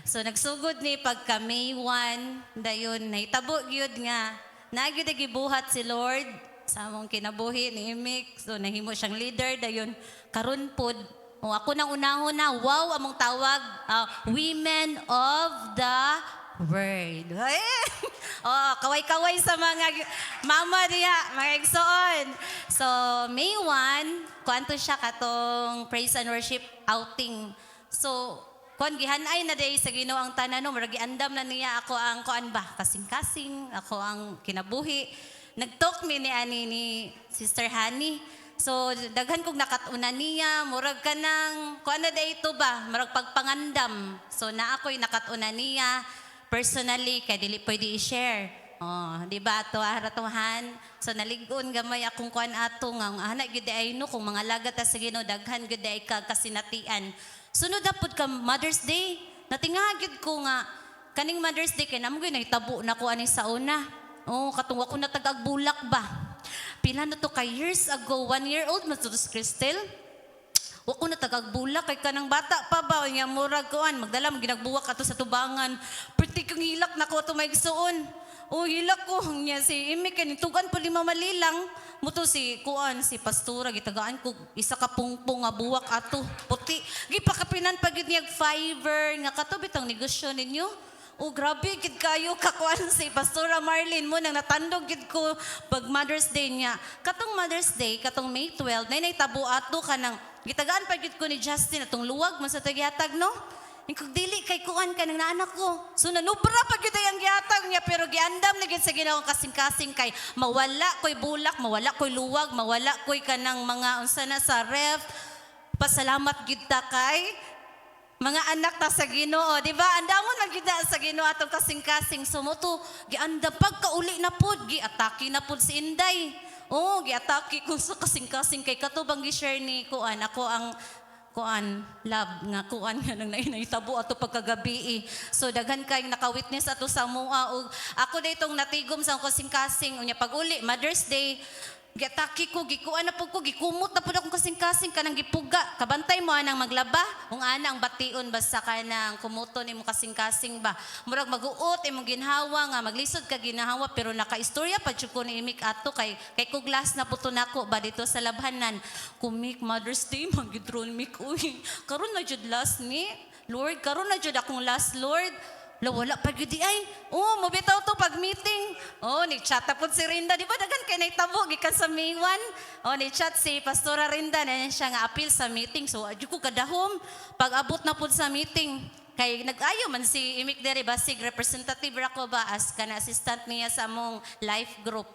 So nagsugod ni pagka May 1 dayon nahitabo gyud nga nagyud gibuhat si Lord sa among kinabuhi ni Imik. So nahimo siyang leader dayon karon pod ako nang unahon na wow among tawag Women of the Word. Kaway-kaway sa mga mama niya, mga igsoon. So, May 1, kuanto siya katong praise and worship outing. So, kuan gihanay na day sa Ginoo ang tanan no, maragi andam na niya ako ang kuan ba, kasing-kasing, ako ang kinabuhi. Nag-talk mi ni ani ni Sister Honey. So, daghan kong nakatuna niya, murag ka ng, kuan na day ito ba, murag pagpangandam. So, na ako'y nakatuna niya, personally, kaya dili pwede i-share. Oh, di ba ato aratuhan? So naligon gamay akong kuan ato nga ana gyud ay no kung mga lagat ta sa Ginoo daghan gyud ay kasinatian. Sunod na pud ka Mother's Day. Natingagid ko nga kaning Mother's Day kay namo gyud nahitabo na ko ani sa una. Oh, katong ko na tagagbulak ba. Pila na to ka years ago, 1 year old mas to Crystal. Wa ko na tagagbulak kay kanang bata pa ba nya murag kuan magdala ginagbuwak ato sa tubangan. Pretty kong hilak nako to maigsuon. O hilak ko niya si Imi kay tugan pa lima malilang mo to si kuan si pastora gitagaan ko isa ka pungpong nga buwak ato puti gipakapinan pagid niya fiber nga kato bitang negosyo ninyo Oh, grabe, gid kayo kakuan si Pastora Marlene mo nang natandog gid ko pag Mother's Day niya. Katong Mother's Day, katong May 12, nay tabo ato ka nang gitagaan pa gid ko ni Justin atong luwag man sa tagihatag, no? Ingkog dili kay kuan ka ng naanak ko. So nanubra pa gid ang gihatag niya pero giandam na gid sa Ginoo kasing-kasing kay mawala koy bulak, mawala koy luwag, mawala koy kanang mga unsa na sa ref. Pasalamat gid ta kay mga anak ta sa Ginoo, di ba? Andamon man gid na sa Ginoo atong kasing-kasing. So mo to giandam pagkauli na pud, giatake na pud si Inday. Oh, giatake ko sa kasing-kasing kay katubang gi-share ni kuan ako ang kuan love nga kuan nga nang naitabo ato pagkagabi. So daghan kay naka-witness ato sa mua ug ako daytong natigom sa kasing-kasing unya pag-uli Mother's Day giatake ko gikuan na pud ko gikumot na pud akong kasing-kasing kanang gipuga kabantay mo anang maglaba ung ana ang bation basta kanang kumuton nimo kasing-kasing ba murag maguot imong ginhawa nga maglisod ka ginhawa pero nakaistorya pa jud ko ni imik ato kay kuglas na puto nako ba dito sa labhanan kumik Mother's Day magidron mik uy karon na jud last ni Lord karon na jud akong last Lord. Wala pa gyud ay. Oh, mobitaw to pag meeting. Oh, ni chat tapod si Rinda, di ba dagan kay naitabo gikan sa May 1. Oh, ni chat si Pastora Rinda na siya nga appeal sa meeting. So, adyo ko kadahom pag abot na pud sa meeting. Kay nag-ayo man si Imik dere basig representative ra ko ba as kana assistant niya sa among life group.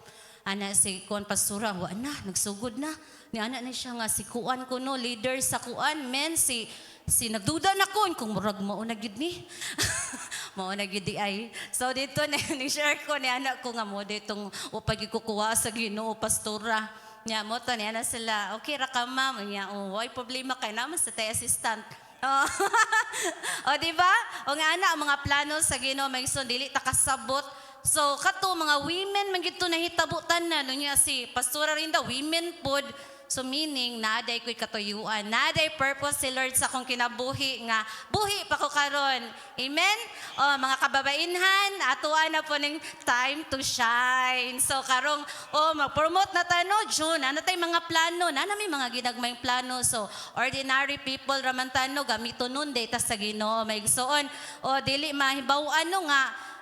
Ana si Kuan Pastora, wa na nagsugod na. Ni ana ni siya nga si Kuan kuno leader sa Kuan men si nagduda na ko kung murag mao na gid ni. Mao na gid di ay. So dito na ni share ko ni anak ko nga mo ditong upag ikukuha sa Ginoo Pastora. Nya mo to ni ana sila. Okay ra ka ma'am. Nya oh, why problema kay naman sa tay assistant. Oh. O di ba? O nga ana ang mga plano sa Ginoo Maigsoon dili ta kasabot. So kato mga women man gid to nahitabutan na niya si Pastora Rinda women pod. So meaning, naday ko'y katuyuan. Naday purpose si Lord sa akong kinabuhi nga. Buhi pa ko karon. Amen? O, mga kababainhan, atuan na po ng time to shine. So karong, mag-promote na tayo, June. Ano tayong mga plano? Na may mga ginagmayng plano. So, ordinary people raman tano, gamito nun, data sa Ginoo. Maigsoon. O, dili mahibaw ano nga,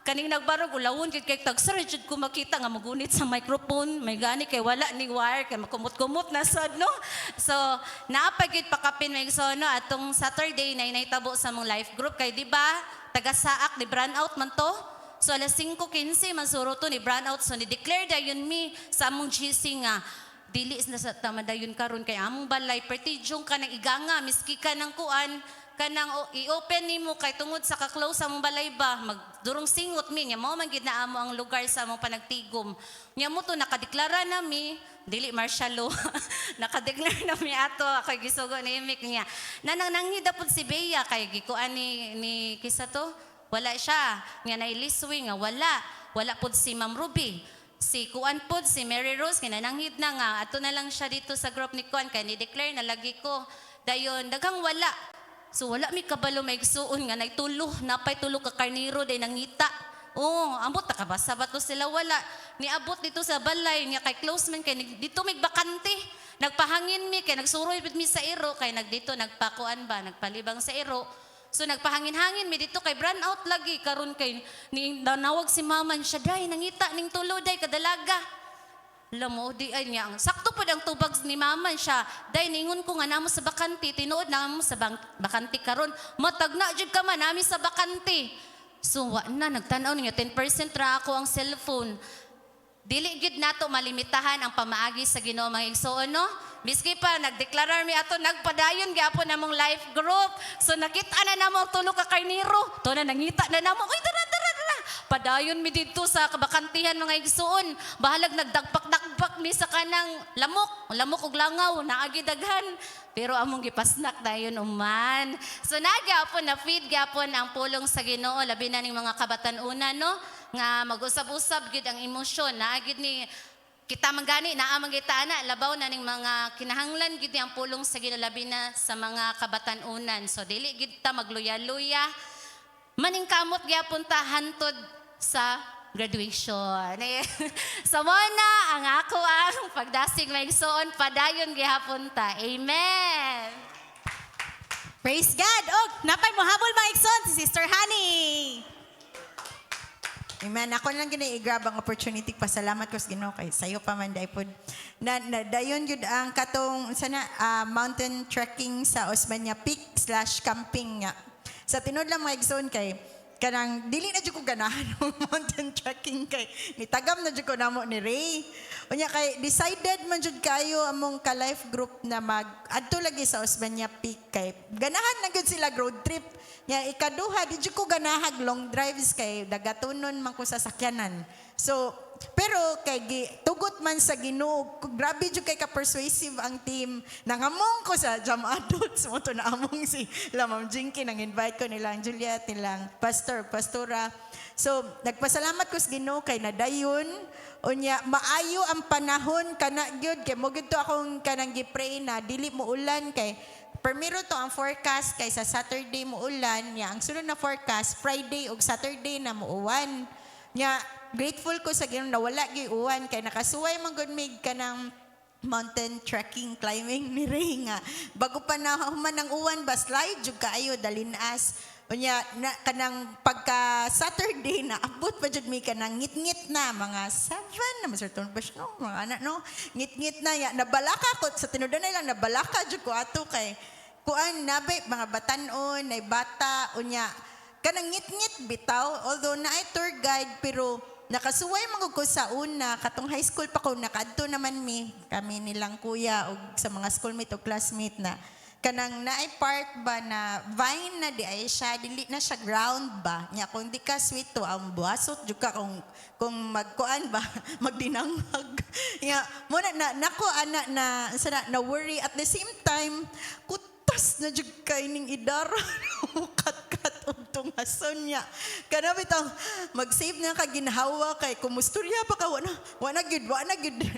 kaning nagbarog ulawon kay tagsara jud ko makita nga magunit sa microphone may gani kay wala ni wire kay makumot-kumot na sad no. So naapagid pakapin may so no atong Saturday na naitabo sa mong life group kay di ba taga Saak ni brand out man to. So alas 5:15 masuro to ni brand out so ni declare dayon mi sa among GC nga dili na sa tamadayon karon kay among balay pertidyong ka nang iganga miski ka nang kuan kanang i-open nimo kay tungod sa ka-close sa mong balay ba magdurong singot mi nya mao man gid na amo ang lugar sa among panagtigom nya mo to nakadeklara nami dili martial law nakadeklara nami ato ako gisugo ni Imik niya nanang nanghida pud si Bea kay gikuan ni kisa to wala siya nga nailiswi nga wala pud si Ma'am Ruby si Kuan pod si Mary Rose kinananghid na nga ato na lang siya dito sa group ni Kuan kay ni declare na lagi ko dayon daghang wala. So wala mi kabalo maigsuon nga naitulo napay tulo ka karniro day nangita. Oh, ambot ta kabasa bato sila wala. Niabot dito sa balay niya kay close man kay dito mig bakante. Nagpahangin mi kay nagsuroy bit mi sa iro kay nagdito nagpakuan ba nagpalibang sa iro. So nagpahangin-hangin mi dito kay brand out lagi karon kay ni nawag si mama siya day nangita ning tulo day kadalaga. Lamo di ay niya. Sakto po ang tubag ni mama siya. Day ningon ko nga namo sa bakante. Tinuod na mo sa bakante karon. Matag na jud ka man nami sa bakante. So wa na nagtan-aw niya 10% ra ako ang cellphone. Dili gid nato malimitahan ang pamaagi sa Ginoo mga igsoon no. Miski pa nagdeklarar mi ato nagpadayon gyapon namong life group. So nakita na namo tulo ka karniro. To na nangita na namo. Uy tara. Padayon mi dito sa kabakantihan mga igsoon. Bahalag nagdagpak-dagpak mi sa kanang lamok ug langaw naagi daghan. Pero among gipasnak dayon uman. So nagyapon na feed gyapon ang pulong sa Ginoo labi na ning mga kabatan-una no nga mag-usab-usab gid ang emosyon naagid ni kita manggani naa man kita ana labaw na ning mga kinahanglan gid ang pulong sa Ginoo labi na sa mga kabatan-unan. So dili gid ta magluya-luya. Maningkamot gyapon ta hantod sa graduation. So mo na ang ako ang pagdasig maigsoon padayon gihapon ta. Amen. Praise God. Oh, napay mo habol mga igsoon si Sister Honey. Amen. Ako lang gina-i-grab ang opportunity. Pasalamat ko sa Ginoo kay sayo pa man dai pod. Na dayon gyud ang katong sana mountain trekking sa Osmania Peak / camping nga. Sa tinud lang mga igsoon kay kanang dili na jud ko ganahan ng mountain trekking kay nitagam na jud ko namo ni Ray. Unya kay decided man jud kayo among ka life group na mag adto lagi sa Osmania Peak kay ganahan na gud sila road trip. Nya ikaduha di jud ko ganahag long drives kay dagatunon man ko sa sakyanan. So pero kay tugot man sa Ginoo, grabe jud kay ka persuasive ang team. Nangamong ko sa Jam Adults mo to na among si Ma'am Jinky nang invite ko nilang Juliet nilang pastora. So nagpasalamat ko sa Ginoo kay nadayon. Unya maayo ang panahon kana gyud kay mo gyud to akong kanang gi-pray na dili mo ulan kay permiro to ang forecast kay sa Saturday mo ulan nya ang sunod na forecast Friday ug Saturday na mo uwan nya grateful ko sa Ginoo na wala gyud uwan kay nakasuway man gud mig kanang mountain trekking climbing ni Ray nga bago pa na human ang uwan ba slide jud kaayo dalinas unya na kanang pagka Saturday na abot pa jud mi kanang ngit-ngit na mga 7 na maserton bash no mga anak no ngit-ngit na ya nabalaka ko sa tinudan na lang nabalaka jud ko ato kay kuan nabe mga batanon nay bata unya kanang ngit-ngit bitaw although na ay tour guide pero nakasuway man ko sa una katong high school pa ko nakadto naman kami nilang kuya ug sa mga schoolmate o classmate na kanang naay part ba na vine na di ay siya dili na siya ground ba nya kung di ka sweet to ang buasot jud ka kung magkuan ba magdinanghag nya mo na nako ana na worry at the same time kutas na jud kay ning idara kat og tungason niya kana bitaw mag-save na ka ginhawa kay kumusturya pa ka wala gyud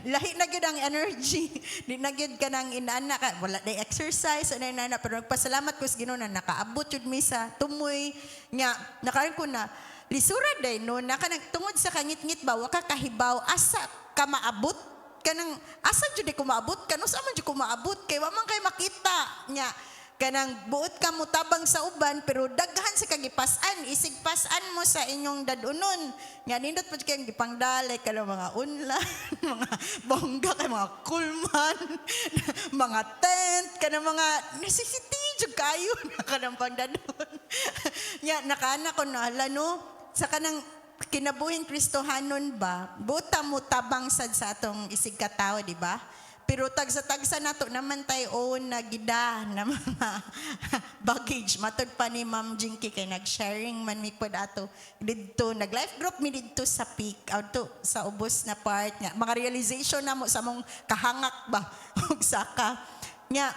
lahi na gyud ang energy di na gyud kanang inana ka wala day exercise ana inana pero nagpasalamat ko sa Ginoo na nakaabot jud mi sa tumoy nya nakaron ko na lisura day no naka nagtungod sa kangit-ngit ba wa ka kahibaw asa ka maabot kanang asa jud ko maabot kano sa man jud ko maabot kay wa man kay makita nya kanang buot ka mo tabang sa uban pero daghan sa kagipasan isig pasan mo sa inyong dadunon nga nindot pa kay gipangdalay kay mga unlan mga bongga kay mga kulman mga tent kanang mga necessity jud kayo na kanang pangdadon nya nakana ko na hala no sa kanang kinabuhin Kristohanon ba buta mo tabang sad sa atong isig ka tawo di ba pero tagsa nato naman tayo na gida na mga baggage matod pa ni Ma'am Jinky kay nag-sharing man mi pod ato didto nag-life group mi didto sa peak auto sa ubos na part nga mga realization namo sa mong kahangak ba ug saka nya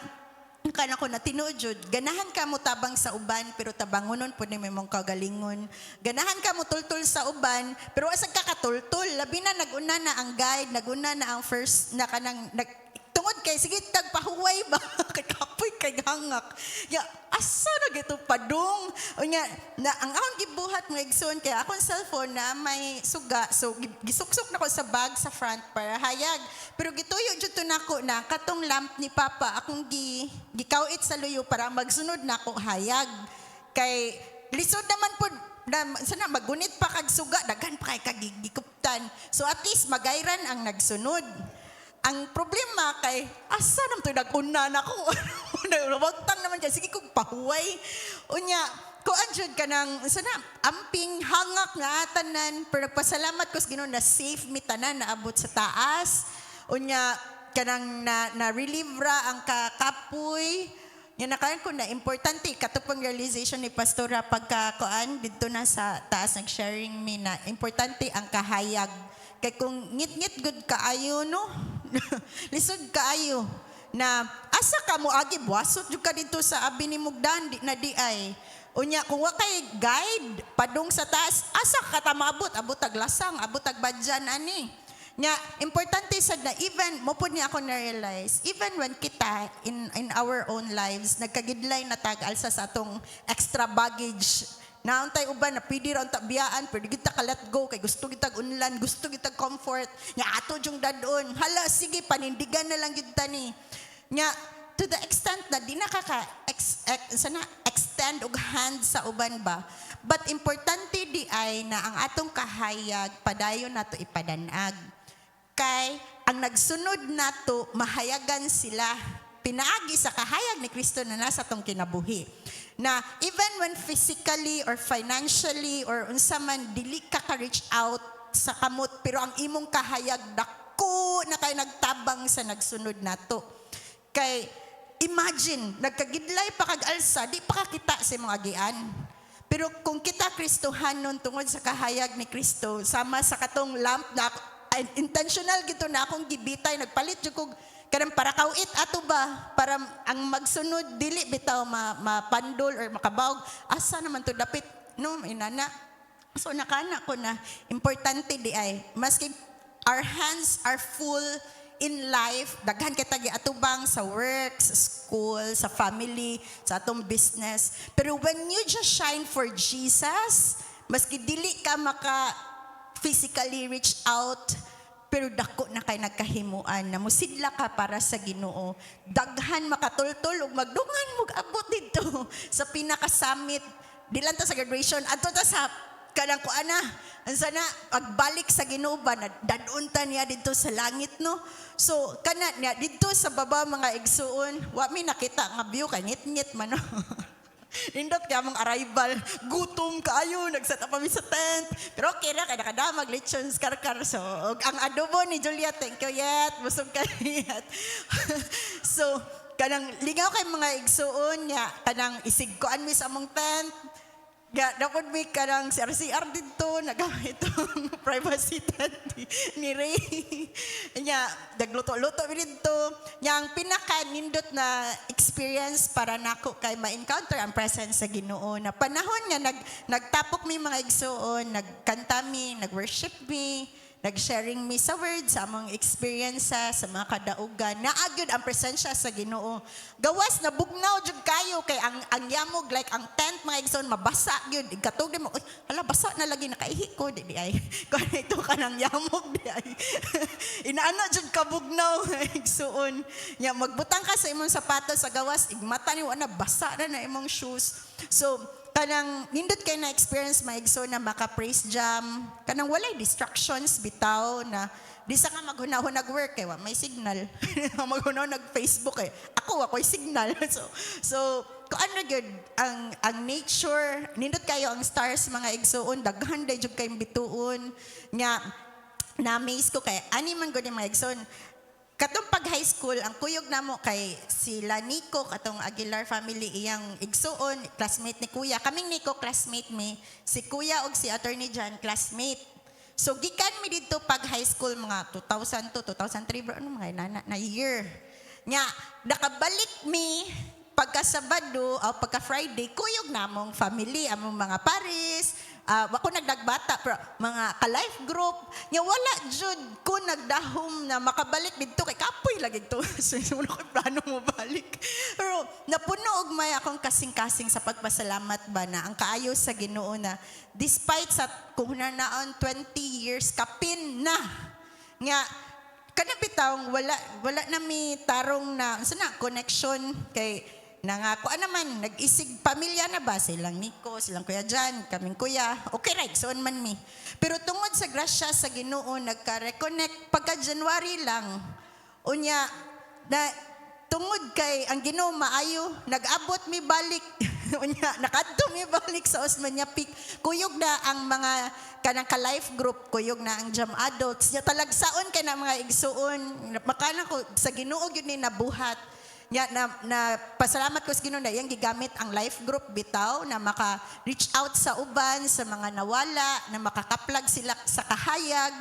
kana ko na tinuod ganahan ka mo tabang sa uban pero tabangonon pud ni mong kagalingon ganahan ka mo tultul sa uban pero asag ka katultul labi na naguna na ang guide naguna na ang first na kanang tungod kay sige tagpahuway ba kay kapoy kay hangak ya asa na gito padung unya na ang akong gibuhat mga igsoon kay akong cellphone na may suga so gisuksok nako sa bag sa front para hayag pero gituyo jud to nako na katong lamp ni Papa akong gikawit sa luyo para magsunod nako hayag kay lisod naman pod sana magunit pa kag suga daghan pa kay kagigikuptan so at least magayran ang nagsunod. Ang problema kay asa nam to naguna nako wagtang naman dyan sige kog pahuway unya kuan jud kanang sana amping hangak nga tanan pero pasalamat ko sa Ginoo na safe mi tanan naabot sa taas unya kanang na relieve ra ang kakapoy nya nakaon ko na importante katupang realization ni pastora pagka kuan didto na sa taas nag-sharing mi na importante ang kahayag kay kung ngit-ngit good kaayo no lisod kaayo na asa ka mo agi buasot jud ka dito sa abi ni Mugdan di na di ay unya kung wa kay guide padung sa taas asa ka ta maabot abot tag lasang abot tag badyan ani nya importante sad na even mo pud ni ako na realize even when kita in our own lives nagkagidlay na tag alsa sa atong extra baggage nauntay uban na pwede ra unta biyaan pwede kita ka let go kay gusto kita unlan gusto kita comfort nya ato jung dadon hala sige panindigan na lang gyud tani nya to the extent na di na extend og hand sa uban ba But importante di ay na ang atong kahayag padayon nato ipadanag. Kay ang nagsunod nato mahayagan sila pinaagi sa kahayag ni Kristo na nasa tong kinabuhi. Na even when physically or financially or unsa man dili ka reach out sa kamot pero ang imong kahayag dako na kay nagtabang sa nagsunod nato. Kay imagine nagkagidlay pa kag alsa di pa kakita sa imong agian. Pero kung kita Kristohanon tungod sa kahayag ni Kristo sama sa katong lamp na intentional gito na akong gibitay nagpalit jud kog kanang para kauit ato ba para ang magsunod dili bitaw mapandol or makabawog asa naman to dapit no inana so nakana ko na importante di ay maski our hands are full in life daghan kita giatubang sa work sa school sa family sa atong business pero when you just shine for Jesus maski dili ka maka physically reach out pero dako na kay nagkahimuan na musidla ka para sa Ginoo daghan makatultol ug magdungan mo abot dito sa pinaka-summit dilan ta sa graduation adto ta sa kanang kuana ansa na pagbalik sa Ginoo ba dadunta niya dito sa langit no so kana niya dito sa baba mga igsuon wa mi nakita nga view kay ngit-ngit man no Nindot kaya mong arrival, gutom kayo, nagsat up kami sa tent. Pero okay na, kaya nakadamag, lechons, karkar. So, ang adobo ni Juliet, thank you yet, busog ka yet. So, kanang lingaw kay mga igsuon niya, kanang isigkoan mi sa among tent. Dakod mi kanang CR dito, nagamit itong privacy tent ni Ray. Nya, nagluto-luto mi dito. Yang pinaka-nindot na experience para nako kay ma-encounter ang presence sa Ginoo. Na panahon nga nagtapok mi mga igsuon, nagkanta mi, nag-worship mi, nag-sharing mi sa words, sa among experience sa mga kadaugan. Naagyod ang presensya sa Ginoo. Gawas na bugnaw jud kayo kay ang yamog like ang tent mga igsoon mabasa gyud. Ikatog di mo, uy, hala basa na lagi nakaihi ko di ay. Kun ito kanang yamog di ay. Inaana jud ka bugnaw igsoon. Nya magbutang ka sa imong sapatos sa gawas, igmata ni na basa na imong shoes. So kanang nindot kay na experience maigso na maka praise jam kanang walay distractions bitaw na di sa nga maghunahon nag-work kay wa may signal maghunahon nag-Facebook ako'y signal so kuan gyud ang nature nindot kayo ang stars mga igsoon daghan day jud kay bituon nya na-amaze ko kay ani man gud mga igsoon. Katong pag high school, ang kuyog namo kay sila Nico, katong Aguilar family, iyang igsuon, classmate ni Kuya. Kaming Nico, classmate mi. Si Kuya og si Attorney John, classmate. So, gikan mi dito pag high school, mga 2002, 2003, bro, ano mga na year. Nga, nakabalik mi, pagka Sabado o pagka Friday, kuyog namong family, among mga paris, ako nagdagbata pero mga ka-life group nya wala jud ko nagdahom na makabalik dito kay kapoy lagi to so wala ko plano mo balik pero napuno og may akong kasing-kasing sa pagpasalamat ba na ang kaayo sa Ginoo na despite sa kung naon 20 years kapin na nga kana bitawng wala na mi tarong na unsa na connection kay nangako naman nag-isig pamilya na ba silang Nico, silang Kuya Jan, kaming kuya. Okay right, soon man mi. Pero tungod sa grasya sa Ginoo nagka-reconnect pagka January lang. Unya na tungod kay ang Ginoo maayo nag-abot mi balik. Unya nakadto mi balik sa Osmania Peak. Kuyog na ang mga kanang ka-life group, kuyog na ang Jam Adults. Nya talagsaon kay na mga igsuon. Makana ko sa Ginoo gyud ni nabuhat. Na pasalamat ko sa Ginoo na yang gigamit ang life group bitaw na maka-reach out sa uban, sa mga nawala, na makakaplag sila sa kahayag.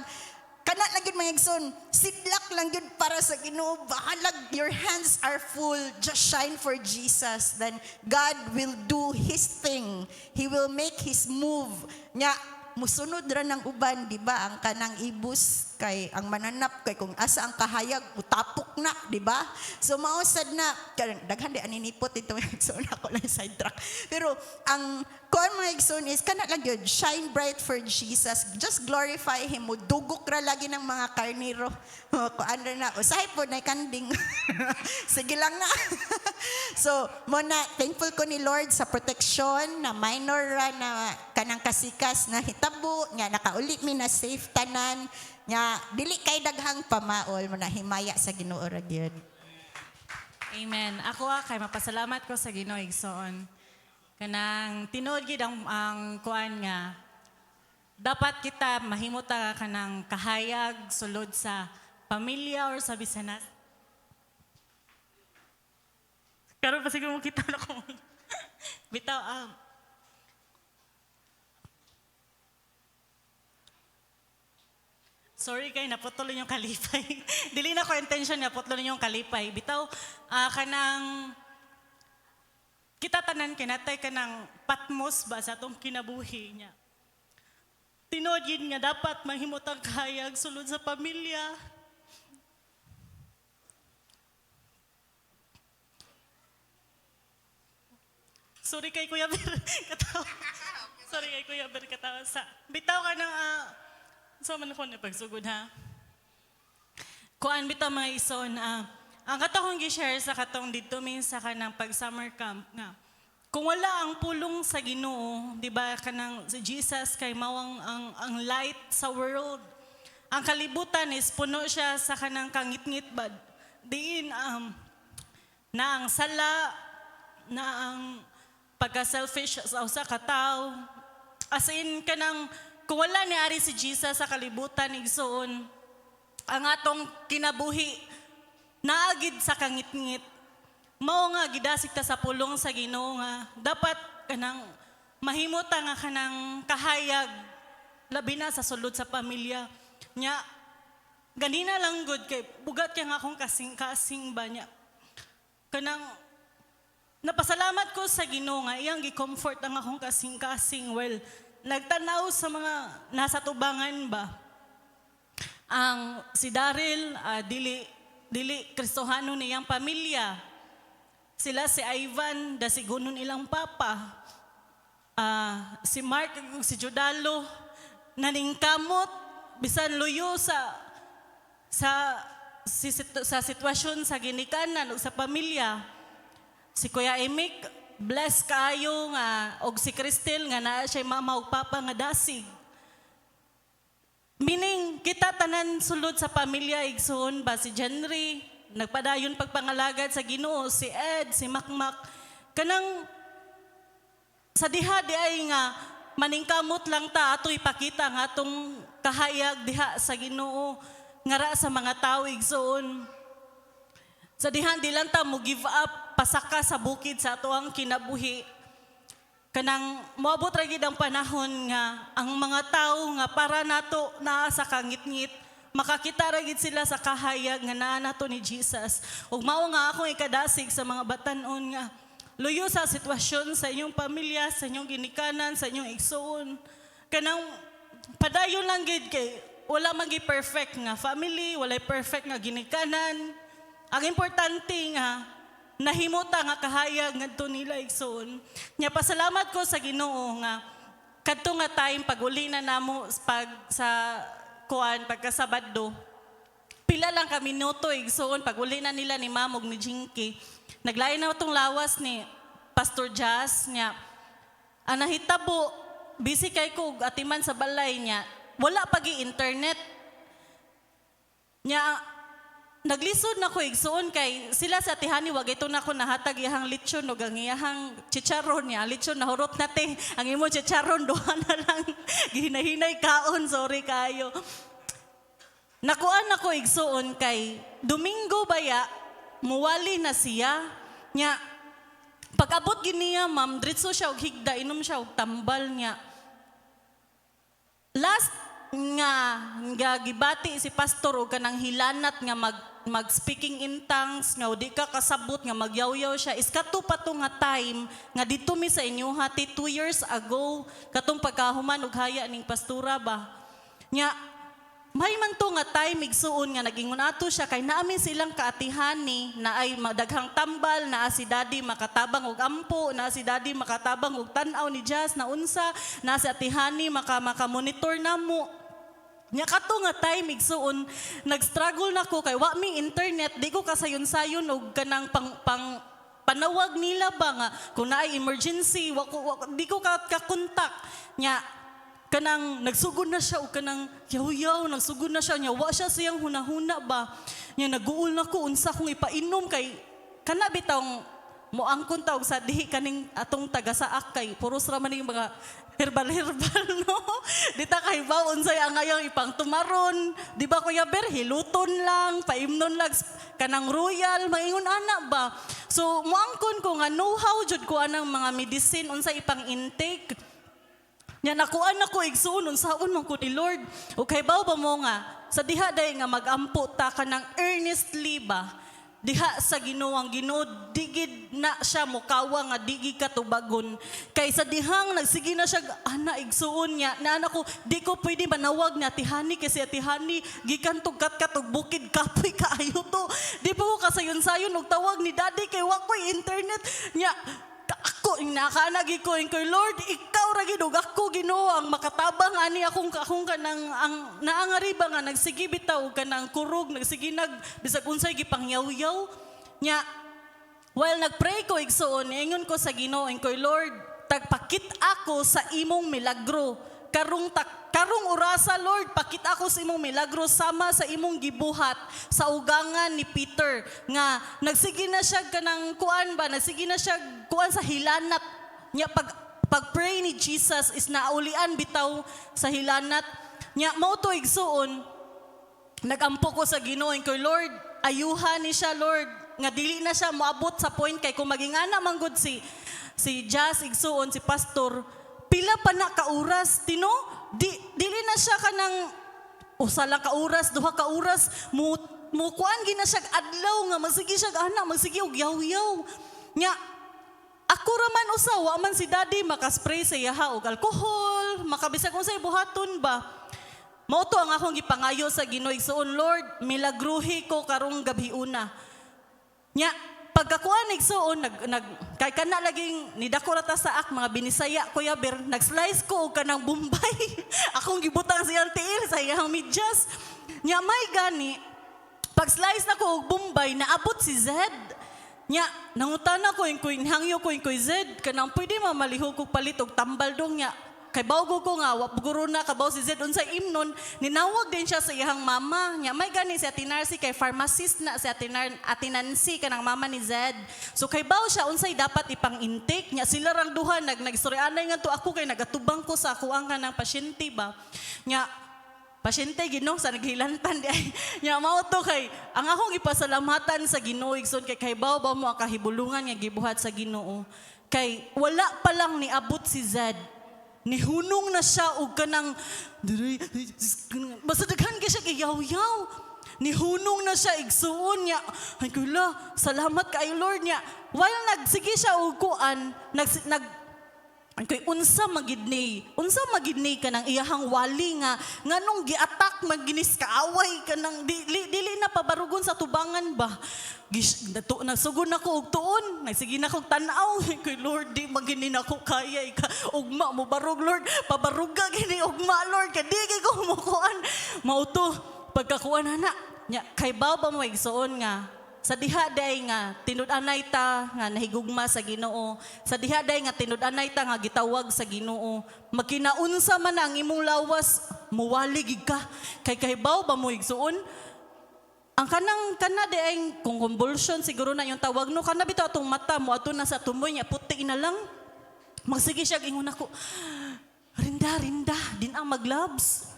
Kana lang yun mga igsoon, sidlak lang yun para sa Ginoo. Bahalag, your hands are full, just shine for Jesus. Then God will do His thing. He will make His move. Nya, musunod ra ng uban, di ba? Ang kanang ibus kay ang mananap kay kung asa ang kahayag utapok na, di ba? So mausad na daghan di aninipot ito so ako lang sidetrack. Pero ang kuan mga igsoon is kana lang yun, shine bright for Jesus. Just glorify Him. Dugok ra lagi ng mga karniro. Kuan ra na. Usahay po na kanding. Sige lang na. So, mo na thankful ko ni Lord sa protection na minor ra na kanang kasikas na hitabo nga nakauli mi na safe tanan nga dili kay daghang pamaol mo na himaya sa Ginoo ra gyud. Amen. Ako kay mapasalamat ko sa Ginoo igsoon. Kanang tinuod gid ang kuan nga dapat kita mahimo ta kanang kahayag sulod sa pamilya or sa bisanas. Karon pa siguro mo kita na ko. Bitaw sorry kay naputol yung kalipay. Dili na ko intention na putol yung kalipay. Bitaw kanang kita tanan kinatay kanang patmos ba sa atong kinabuhi niya. Tinuod yun nga dapat mahimot ang kahayag sulod sa pamilya. Sorry kay Kuya Ber katawa. Sorry kay Kuya Ber katawa sa bitaw ka ng so man ko na pagsugod ha. Kuan bitaw mga ison ang katong gi-share sa katong dito min sa kanang pag summer camp nga kung wala ang pulong sa Ginoo, di ba kanang si Jesus kay mawang ang light sa world. Ang kalibutan is puno siya sa kanang kangit-ngit bad. Diin na ang sala, na ang pagka-selfish sa usa ka tawo. As in kanang kung wala ni ari si Jesus sa kalibutan igsoon, ang atong kinabuhi naagid sa kangit-ngit. Mao nga gidasig ta sa pulong sa Ginoo nga dapat kanang mahimo ta nga kanang kahayag labi na sa sulod sa pamilya nya ganina lang good kay bugat kay nga akong kasing-kasing ba nya kanang napasalamat ko sa Ginoo nga iyang gi-comfort ang akong kasing-kasing well nagtanaw sa mga nasa tubangan ba ang si Daryl dili Kristohano niyang pamilya. Sila si Ivan, si Gunon ilang papa. Si Mark, si Judalo, naningkamot, bisan luyo sa sitwasyon sa ginikanan o sa pamilya. Si Kuya Emik, bless kaayo nga, og si Cristel nga na siya mama og papa nga dasig. Meaning, kita tanan sulod sa pamilya, igsoon ba si Jenry, nagpadayon pagpangalagad sa Ginoo, si Ed, si Makmak. Kanang sa diha di ay nga maningkamot lang ta ato ipakita nga atong kahayag diha sa Ginoo ngara sa mga tao igsoon. Sa diha di lang ta mo give up pasaka sa bukid sa ato ang kinabuhi. Kanang moabot ra gid ang panahon nga ang mga tao nga para nato naa sa kangit-ngit makakita ra gid sila sa kahayag nga naa nato ni Jesus. Ug mao nga akong ikadasig sa mga batan-on nga luyo sa sitwasyon sa inyong pamilya, sa inyong ginikanan, sa inyong igsoon. Kanang padayon lang gid kay wala magi perfect nga family, walay perfect nga ginikanan. Ang importante nga nahimota nga kahayag ngadto nila igsoon. Nya pasalamat ko sa Ginoo nga kadto nga time pag uli na namo pag sa kuan pagkasabado pila lang ka minuto igsoon pag uli na nila ni Mamog ni Jinky naglain na tong lawas ni Pastor Jazz niya ang nahitabo busy kay ko atiman sa balay niya wala pagi internet niya naglisod na ko igsoon kay sila sa tihani wag ito na ko nahatag iyahang lechon o ang iyahang chicharon niya lechon nahurot nate ang imo chicharon duha na lang gihinahinay kaon sorry kayo nakuan ako igsoon kay Domingo baya muwali na siya nya pag-abot giniya ma'am diretso siya og higda inom siya og tambal niya last nga gibati si pastor og kanang hilanat nga mag speaking in tongues nga di ka kasabot nga magyaw-yaw siya is kato pa to nga time nga dito mi sa inyo hati 2 years ago katong pagkahuman og haya ning pastura ba nya may man to nga time igsuon nga nagingon ato siya kay naami silang kaatihani na ay madaghang tambal na si daddy makatabang og ampo na si daddy makatabang og tan-aw ni Jazz na unsa na si atihani maka-monitor namo nya kato nga time igsuon nag-struggle nako kay wa mi internet di ko kasayon-sayon og kanang pang panawag nila ba nga kung naay emergency di ko kakontak nya kanang nagsugod na siya o kanang yaw-yaw nagsugod na siya nya wa siya siyang hunahuna ba nya naguol na ko unsa kong ipainom kay kana bitang moangkon tawag sa dihi kaning atong taga-saak kay puros ra man yung mga herbal no dita kay bawon say ang ayang ipang tumaron di ba Kuya Ber hiluton lang paimnon lang kanang royal maingon ana ba so moangkon ko nga know-how jud ko anang mga medicine unsa ipang intake nya nakuan ako igsuon unsaon man ko ni Lord o kay baw ba mo nga sa diha day nga magampo ta kanang earnestly ba diha sa Ginoong Ginoo digid na siya mukawa nga digi katubagon kay sa dihang nagsige na siya ana igsuon niya na anak ko di ko pwede manawag na tihani kasi tihani gikan tugkat katug bukid kapoy kaayo to di pa ko kasayon-sayon og tawag ni daddy kay wa ko'y internet niya ako nakaanagi ko kay Lord ikaw ra gid og ako Ginoo ang makatabang ani akong kanang ang naangari ba nga nagsige bitaw kanang kurog nagsige bisag unsay gipangyaw-yaw nya while nagpray ko igsuon ingon ko sa Ginoo kay Lord tagpakit ako sa imong milagro karong orasa Lord pakit ako sa imong milagro sama sa imong gibuhat sa ugangan ni Peter nga nagsige na siya kanang kuan ba nagsige na siya kuan sa hilanat nya pag pray ni Jesus is naulian bitaw sa hilanat nya mao to igsuon nagampo ko sa Ginoo kay Lord ayuhan ni siya Lord nga dili na siya moabot sa point kay kung magingana man gud si Jazz igsuon si pastor pila pa na ka oras tino dili na siya kanang usa lang ka oras duha ka oras mo kuan gina siya adlaw nga magsige siya ana magsige og yaw-yaw nya ako ra man usawa man si daddy makaspray sa yaha og alcohol makabisag unsay buhaton ba mao to ang akong gipangayo sa Ginoo igsuon Lord milagruhi ko karong gabhiuna nya pagkakuan igsuon kay kana laging nidako rata sa ak mga binisaya Kuya Ber nag-slice ko og kanang Bombay akong gibutang siyang tiil sa iyang medyas nya may gani pag slice na ko og Bombay naabot si Zed nya nangutana ko yung hangyo ko yung Zed kanang pwede mamalihog kog palit og tambal dong nya kay bawgo ko nga guro na kabaw si Zed unsay imnon ninawag din siya sa iyang mama nya may gani si Atinarsi kay pharmacist na si Atinansi kanang mama ni Zed so kay baw siya unsay dapat ipang intake nya sila rang duha nagstoryanay nga to ako kay nagatubang ko sa kuang kanang pasyente ba nya pasyente Ginoo sa naghilantan di ay nya mao to kay ang akong gipasalamatan sa Ginoo igsoon kay baw mo ang kahibulungan nga gibuhat sa Ginoo kay wala pa lang niabot si Zed nihunong na siya og kanang basta daghan kay siya kay yaw-yaw nihunong na siya igsuon niya ay kula salamat kay Lord niya while nagsige siya og kuan kay unsa magidni kanang iyahang wali nga nganong gi-attack maginis kaaway kanang dili na pabarugon sa tubangan ba nasugod na ko og tuon nagsige na kog tan-aw kay Lord di magini nako kaya ugma mo barug Lord pabaruga gini ugma Lord kay di ko mukuan mao to pagkakuan ana nya kay baw ba mo igsuon nga sa diha day nga tinud-anay ta nga nahigugma sa Ginoo sa diha day nga tinud-anay ta nga gitawag sa Ginoo makinaunsa man ang imong lawas muwali gid ka kay baw ba mo igsuon ang kana day kung convulsion siguro na yung tawag no kana bitaw atong mata mo ato na sa tumoy nya puti na lang magsige siya ingon ako rinda din ang maglabs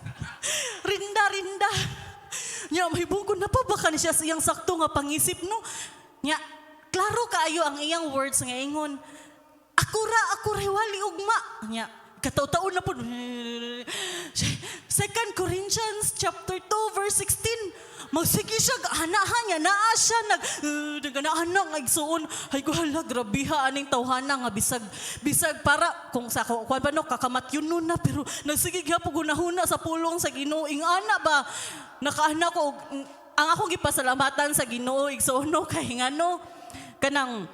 rinda nya mahibong ko na pa baka ni siya siyang sakto nga pangisip no nya klaro kaayo ang iyang words nga ingon ako ra wali ugma nya kataw-taon na po 2 Corinthians chapter 2 verse 16 magsige siya hanahan niya naa siya naganahan nga igsuon ay ko hala grabiha aning tawhana nga bisag para kung sa kuan ba no kakamatyon nun na pero nagsige gyapon gunahuna sa pulong sa Ginoo ingana ba nakaana ko ang akong gipasalamatan sa Ginoo igsuon no kay ngano kanang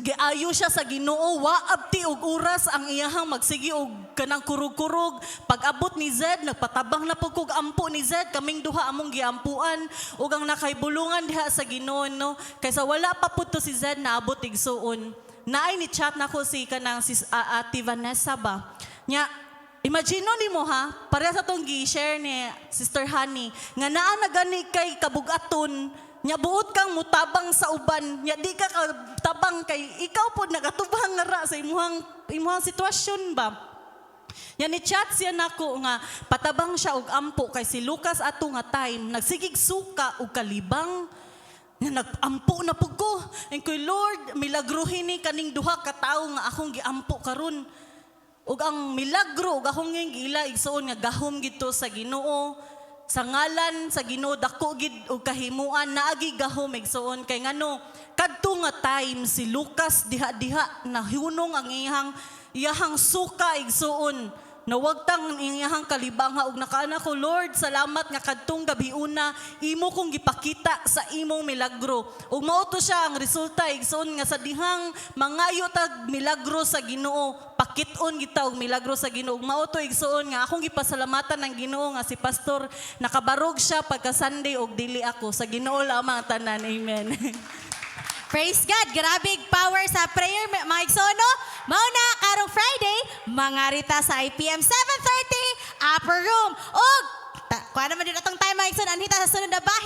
giayo siya sa Ginoo wa abti og oras ang iyahang magsige og kanang kurug-kurug. Pag-abot ni Zed, nagpatabang na po kog ampo ni Zed, kaming duha among giampuan, ug ang nakaibulungan diha sa Ginoo, no? Kaysa wala pa po to si Zed naabot igsuon. Naay ni chat na ko si kanang si Ate Vanessa ba? Nya, imagine ni mo ha, pareha sa tong gi-share ni Sister Honey, nga naa na gani kay kabugaton, nya buot kang mutabang sa uban, nya di ka tabang kay ikaw po nagatubang nga ra sa imuhang sitwasyon ba. Nya ni chat siya nako nga patabang siya og ampo kay si Lucas ato nga time nagsigig suka og kalibang. Nga nag-ampo na pug ko. And kay Lord, milagruhin ni kaning duha ka tawo nga akong giampo karon. Ug ang milagro ug akong gila igsuon nga gahom gito sa Ginoo. Sa ngalan sa Ginoo dako gid og kahimuan naagi gahom igsuon kay ngano kadto nga time si Lucas diha-diha nahunong ang iyahang suka igsuon. Nawagtang iyahang kalibangha ug nakaana ko, Lord, salamat nga kadtong gabiuna imo kong gipakita sa imong milagro. Ug mao to siya ang resulta igsoon nga sa dihang mangayo tag milagro sa Ginoo, pakiton kita og milagro sa Ginoo. Ug mao to igsoon nga akong gipasalamatan ng Ginoo nga si pastor nakabarog siya pagka Sunday og dili ako sa Ginoo lamang tanan. Amen. Praise God. Grabe power sa prayer, mga igsono. Mauna, karong Friday, mga rita sa IPM 7:30, upper room. O, kuha naman din atong time, mga igsono, anhita sa sunod na bahay.